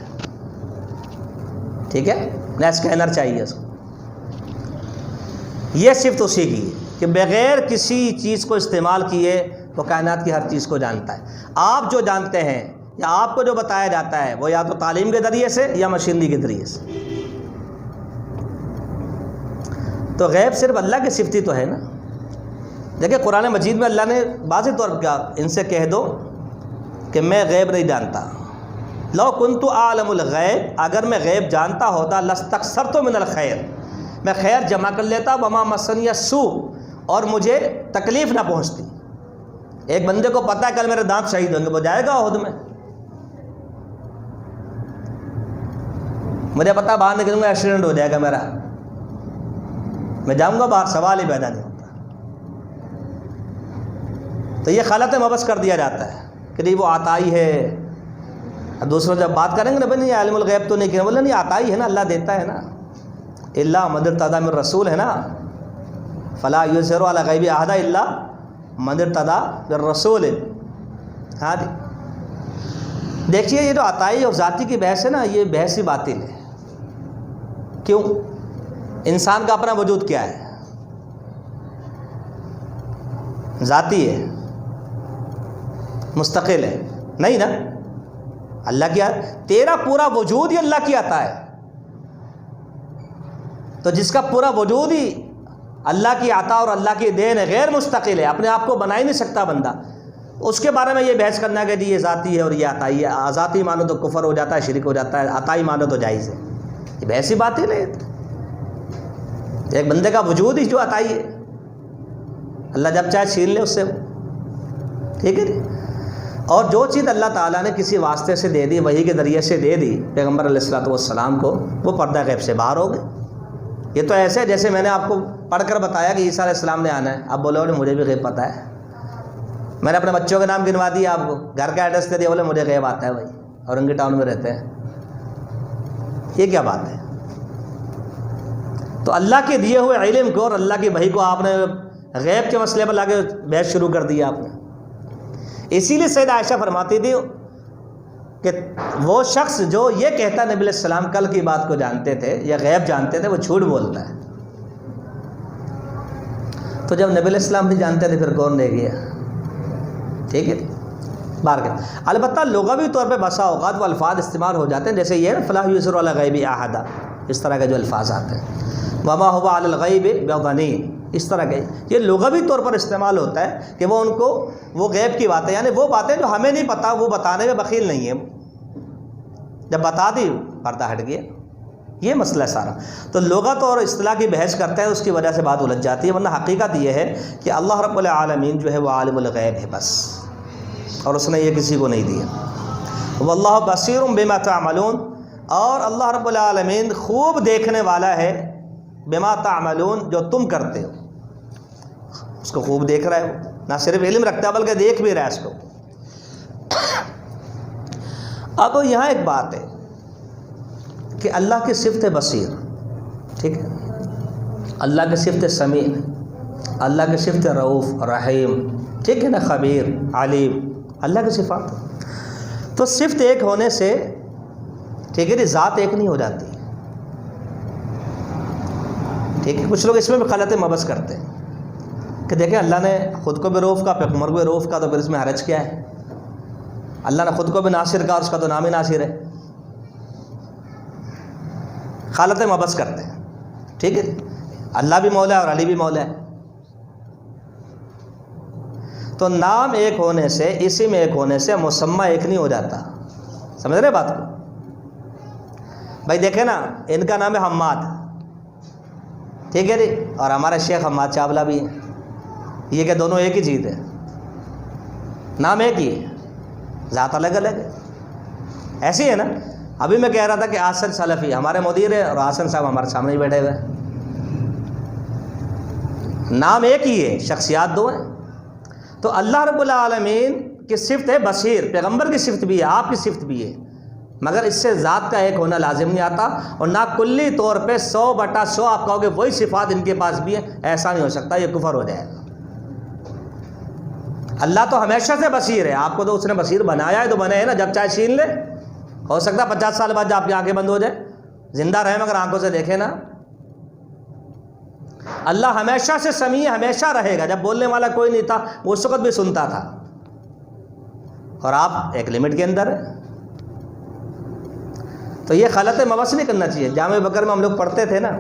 ٹھیک ہے, نہ اسکینر چاہیے اس کو. یہ صفت اسی کی ہے کہ بغیر کسی چیز کو استعمال کیے وہ کائنات کی ہر چیز کو جانتا ہے. آپ جو جانتے ہیں یا آپ کو جو بتایا جاتا ہے وہ یا تو تعلیم کے ذریعے سے یا مشینری کے ذریعے سے. تو غیب صرف اللہ کی صفت ہی تو ہے نا. دیکھیں قرآن مجید میں اللہ نے واضح طور پر کہا, ان سے کہہ دو کہ میں غیب نہیں جانتا. لو کنت اعلم الغیب, اگر میں غیب جانتا ہوتا لاستکثرت من الخیر, میں خیر جمع کر لیتا. وما مسنی السوء, اور مجھے تکلیف نہ پہنچتی. ایک بندے کو پتہ ہے کل میرے دانت شہید ہوں گے, وہ جائے گا عہد میں. مجھے پتہ باہر نکلوں گا ایکسیڈنٹ ہو جائے گا میرا, میں جاؤں گا باہر, سوال ہی پیدا نہیں ہوتا. تو یہ خالت مبس کر دیا جاتا ہے کہ نہیں وہ عطائی ہے. اب دوسروں جب بات کریں گے نا بھائی نہیں عالم الغیب تو نہیں کیا, بولے نہیں عطائی ہے نا, اللہ دیتا ہے نا. اللہ من ارتضی من رسول ہے نا, فلا یظہر علی غیبہ احدا الا من ارتضی من رسول. ہاں جی. دیکھیے یہ جو عطائی اور ذاتی کی بحث ہے نا, یہ بحث ہی باطل ہے. کیوں؟ انسان کا اپنا وجود کیا ہے؟ ذاتی ہے, مستقل ہے نہیں نا. اللہ کیا ہے, تیرا پورا وجود ہی اللہ کی عطا ہے. تو جس کا پورا وجود ہی اللہ کی عطا اور اللہ کی دین ہے, غیر مستقل ہے, اپنے آپ کو بنا ہی نہیں سکتا بندہ, اس کے بارے میں یہ بحث کرنا کہ یہ ذاتی ہے اور یہ عطائی ہے. ذاتی مانو تو کفر ہو جاتا ہے, شرک ہو جاتا ہے, عطائی مانو تو جائز ہے. یہ بحث ہی بات ہی نہیں. ایک بندے کا وجود ہی جو عطائی ہے, اللہ جب چاہے چھین لے اس سے. ٹھیک ہے جی. اور جو چیز اللہ تعالیٰ نے کسی واسطے سے دے دی, وحی کے ذریعے سے دے دی پیغمبر علیہ الصلوۃ والسلام کو, وہ پردہ غیب سے باہر ہو گئے. یہ تو ایسے جیسے میں نے آپ کو پڑھ کر بتایا کہ عیسیٰ علیہ السلام نے آنا ہے, اب بولے بولے مجھے بھی غیب پتہ ہے. میں نے اپنے بچوں کے نام گنوا دیا, آپ کو گھر کا ایڈریس دے دیا, بولے مجھے غیب آتا ہے بھائی, اورنگی ٹاؤن میں رہتے ہیں. یہ کیا بات ہے؟ تو اللہ کے دیے ہوئے علم کو اور اللہ کی وحی کو آپ نے غیب کے مسئلے پر لا کے بحث شروع کر دیا آپ نے. اسی لیے سیدہ عائشہ فرماتی تھی کہ وہ شخص جو یہ کہتا نبی علیہ السلام کل کی بات کو جانتے تھے یا غیب جانتے تھے, وہ جھوٹ بولتا ہے. تو جب نبی علیہ السلام نہیں جانتے تھے پھر کون رہ گیا؟ ٹھیک ہے. بار کے البتہ لغوی طور پہ بسا اوقات وہ الفاظ استعمال ہو جاتے ہیں, جیسے یہ فلا یظہر علی غیبہ احدا, اس طرح کے جو الفاظ آتے ہیں. وما هو علی الغیب بضنین, اس طرح کے یہ لغوی طور پر استعمال ہوتا ہے کہ وہ ان کو وہ غیب کی باتیں, یعنی وہ باتیں جو ہمیں نہیں پتہ, وہ بتانے میں بخیل نہیں ہے. جب بتا دی پردہ ہٹ گیا. یہ مسئلہ ہے سارا. تو لغت اور اصطلاح کی بحث کرتے ہیں, اس کی وجہ سے بات الجھ جاتی ہے. ورنہ حقیقت یہ ہے کہ اللہ رب العالمین جو ہے وہ عالم الغیب ہے بس, اور اس نے یہ کسی کو نہیں دیا. واللہ بصیر بما تعملون, اور اللہ رب العالمین خوب دیکھنے والا ہے بما تعملون, جو تم کرتے ہو. اس کو خوب دیکھ رہا ہے، وہ نہ صرف علم رکھتا ہے بلکہ دیکھ بھی رہا ہے اس کو۔ اب یہاں ایک بات ہے کہ اللہ کی صفت بصیر، ٹھیک ہے، اللہ کی صفت سمیع، اللہ کی صفت رؤوف رحیم، ٹھیک ہے نا، خبیر علیم، اللہ کی صفات۔ تو صفت ایک ہونے سے، ٹھیک ہے، ذات ایک نہیں ہو جاتی، ٹھیک ہے۔ کچھ لوگ اس میں بھی غلط مبحث کرتے ہیں کہ دیکھیں اللہ نے خود کو بھی رؤوف کہا، پیغمبر کو بھی رؤوف کہا، تو پھر اس میں حرج کیا ہے؟ اللہ نے خود کو بھی ناصر کہا، اس کا تو نام ہی ناصر ہے۔ غلط مبحث کرتے ہیں، ٹھیک ہے، اللہ بھی مولا ہے اور علی بھی مولا ہے۔ تو نام ایک ہونے سے، اسم ایک ہونے سے مسمى ایک نہیں ہو جاتا، سمجھ رہے بات کو؟ بھائی دیکھیں نا، ان کا نام ہے حماد، ٹھیک ہے جی، اور ہمارا شیخ حماد چاولہ بھی ہے، یہ کہ دونوں ایک ہی چیز ہے، نام ایک ہی ہے، ذات الگ الگ ہے۔ ایسی ہے نا، ابھی میں کہہ رہا تھا کہ آسن سلفی ہمارے مدیر ہے اور آسن صاحب ہمارے سامنے ہی بیٹھے ہوئے ہیں، نام ایک ہی ہے، شخصیات دو ہیں۔ تو اللہ رب العالمین کی صفت ہے بصیر، پیغمبر کی صفت بھی ہے، آپ کی صفت بھی ہے، مگر اس سے ذات کا ایک ہونا لازم نہیں آتا، اور نہ کلی طور پہ 100/100 آپ کہو گے وہی صفات ان کے پاس بھی ہیں، ایسا نہیں ہو سکتا، یہ کفر ہو جائے گا۔ اللہ تو ہمیشہ سے بصیر ہے، آپ کو تو اس نے بصیر بنایا ہے، تو بنے ہے نا، جب چاہے چھین لے، ہو سکتا ہے 50 سال بعد آپ کی آنکھیں بند ہو جائے، زندہ رہے مگر آنکھوں سے دیکھے نا۔ اللہ ہمیشہ سے سمیع ہمیشہ رہے گا، جب بولنے والا کوئی نہیں تھا وہ اس وقت بھی سنتا تھا، اور آپ ایک لمٹ کے اندر ہیں۔ تو یہ غلط مبحث نہیں کرنا چاہیے۔ جامع بکر میں ہم لوگ پڑھتے تھے نا،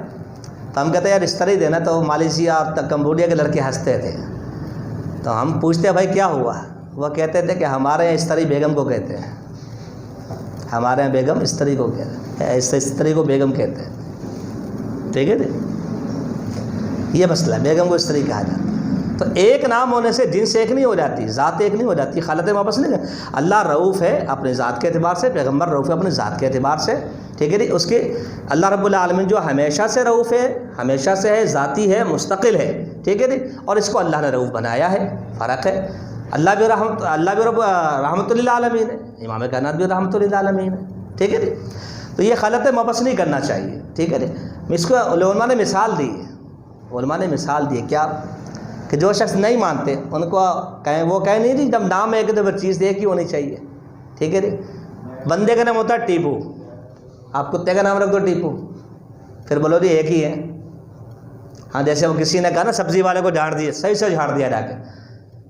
تو ہم کہتے ہیں یار اس طرح ہی دینا، تو مالیشیا اور کمبوڈیا کے لڑکے ہنستے تھے، تو ہم پوچھتے بھائی کیا ہوا؟ وہ کہتے تھے کہ ہمارے یہاں استری بیگم کو کہتے ہیں، ہمارے یہاں بیگم استری کو کہتے ہیں، استری کو بیگم کہتے ہیں، ٹھیک ہے جی، یہ مسئلہ ہے، بیگم کو استری کہا جاتا ہے۔ تو ایک نام ہونے سے جنس ایک نہیں ہو جاتی، ذات ایک نہیں ہو جاتی، غلط مبحث نہیں ہے۔ اللہ رؤوف ہے اپنے ذات کے اعتبار سے، پیغمبر رؤوف ہے اپنے ذات کے اعتبار سے، ٹھیک ہے جی۔ اس کے اللہ رب العالمین جو ہمیشہ سے رؤوف ہے، ہمیشہ سے ہے، ذاتی ہے، مستقل ہے، ٹھیک ہے جی، اور اس کو اللہ نے رؤوف بنایا ہے، فرق ہے۔ اللہ بھی رحمت للعالمین ہے، امام کائنات بھی رحمت للعالمین ہے، ٹھیک ہے جی۔ تو یہ غلط مبحث نہیں کرنا چاہیے، ٹھیک ہے جی۔ اس کو علماء نے مثال دی ہے، علماء نے مثال دی ہے کیا، کہ جو شخص نہیں مانتے ان کو کہیں، وہ کہیں نہیں جی جب نام ایک تو پھر چیز ایک ہی ہونی چاہیے، ٹھیک ہے جی۔ بندے کا نام ہوتا ہے ٹیپو، آپ کتے کا نام رکھ دو ٹیپو، پھر بولو جی ایک ہی ہے۔ ہاں جیسے وہ کسی نے کہا نا سبزی والے کو جھاڑ دیے، صحیح سے جھاڑ دیا جا کے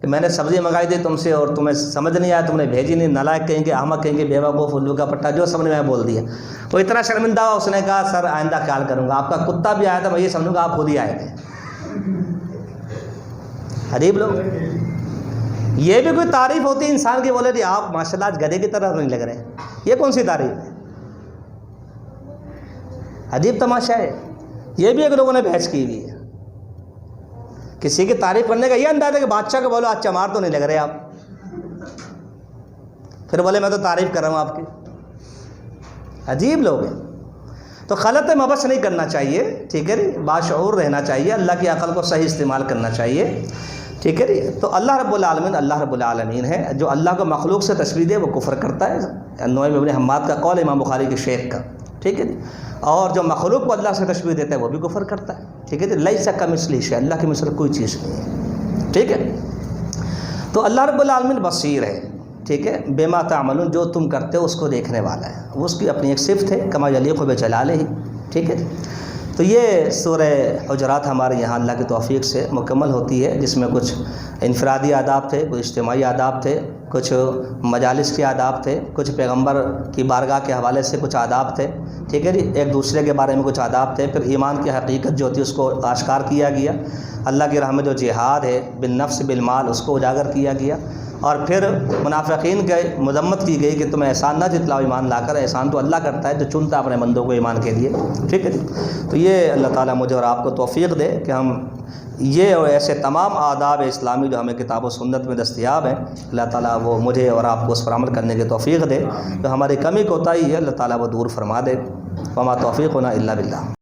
کہ میں نے سبزی منگائی تھی تم سے اور تمہیں سمجھ نہیں آیا، تم نے بھیجی نہیں، نالائق کہیں گے، احمق کہیں گے، بیوقوف، الو کا پٹا، جو سمجھ میں بول دیا۔ وہ اتنا شرمندہ ہوا، اس نے کہا سر آئندہ خیال کروں گا، آپ کا کتا بھی آیا تھا میں یہ سمجھوں گا آپ خود ہی آئے تھے۔ عجیب لوگ، یہ بھی کوئی تعریف ہوتی ہے انسان کی؟ بولے جی آپ ماشاءاللہ آج گدھے کی طرح نہیں لگ رہے، یہ کون سی تعریف ہے؟ عجیب تماشا ہے، یہ بھی ایک لوگوں نے بحث کی ہوئی ہے۔ کسی کی تعریف کرنے کا یہ انداز ہے کہ بادشاہ کو بولو آج چمار تو نہیں لگ رہے آپ، پھر بولے میں تو تعریف کر رہا ہوں آپ کی۔ عجیب لوگ ہیں۔ تو غلط مبحث نہیں کرنا چاہیے، ٹھیک ہے جی، باشعور رہنا چاہیے، اللہ کی عقل کو صحیح استعمال کرنا چاہیے، ٹھیک ہے جی۔ تو اللہ رب العالمین ہے، جو اللہ کو مخلوق سے تشبیہ دے وہ کفر کرتا ہے، نعیم بن حماد کا قول، امام بخاری کے شیخ کا، ٹھیک ہے جی۔ اور جو مخلوق کو اللہ سے تشبیہ دیتا ہے وہ بھی کفر کرتا ہے، ٹھیک ہے جی۔ لیس کمثلہ شیء، اللہ کی مثل کوئی چیز نہیں ہے، ٹھیک ہے۔ تو اللہ رب العالمین بصیر ہے، ٹھیک ہے، بما تعملون، جو تم کرتے ہو اس کو دیکھنے والا ہے، وہ اس کی اپنی ایک صفت ہے، کما یلیق بجلالہ، ٹھیک ہے۔ تو یہ سورہ حجرات ہمارے یہاں اللہ کی توفیق سے مکمل ہوتی ہے، جس میں کچھ انفرادی آداب تھے، کچھ اجتماعی آداب تھے، کچھ مجالس کے آداب تھے، کچھ پیغمبر کی بارگاہ کے حوالے سے کچھ آداب تھے، ٹھیک ہے جی، ایک دوسرے کے بارے میں کچھ آداب تھے، پھر ایمان کی حقیقت جو ہوتی ہے اس کو آشکار کیا گیا، اللہ کی راہ میں جو جہاد ہے بالنفس بالمال اس کو اجاگر کیا گیا، اور پھر منافقین کے مذمت کی گئی کہ تمہیں احسان نہ جتلاؤ ایمان لا کر، احسان تو اللہ کرتا ہے جو چنتا اپنے بندوں کو ایمان کے لیے، ٹھیک ہے جی۔ تو یہ اللہ تعالیٰ مجھے اور آپ کو توفیق دے کہ ہم یہ اور ایسے تمام آداب اسلامی جو ہمیں کتاب و سنت میں دستیاب ہیں، اللہ تعالیٰ وہ مجھے اور آپ کو اس پر عمل کرنے کی توفیق دے، جو ہماری کمی کوتاہی ہے اللہ تعالیٰ وہ دور فرما دے۔ وما توفیقنا الا باللہ۔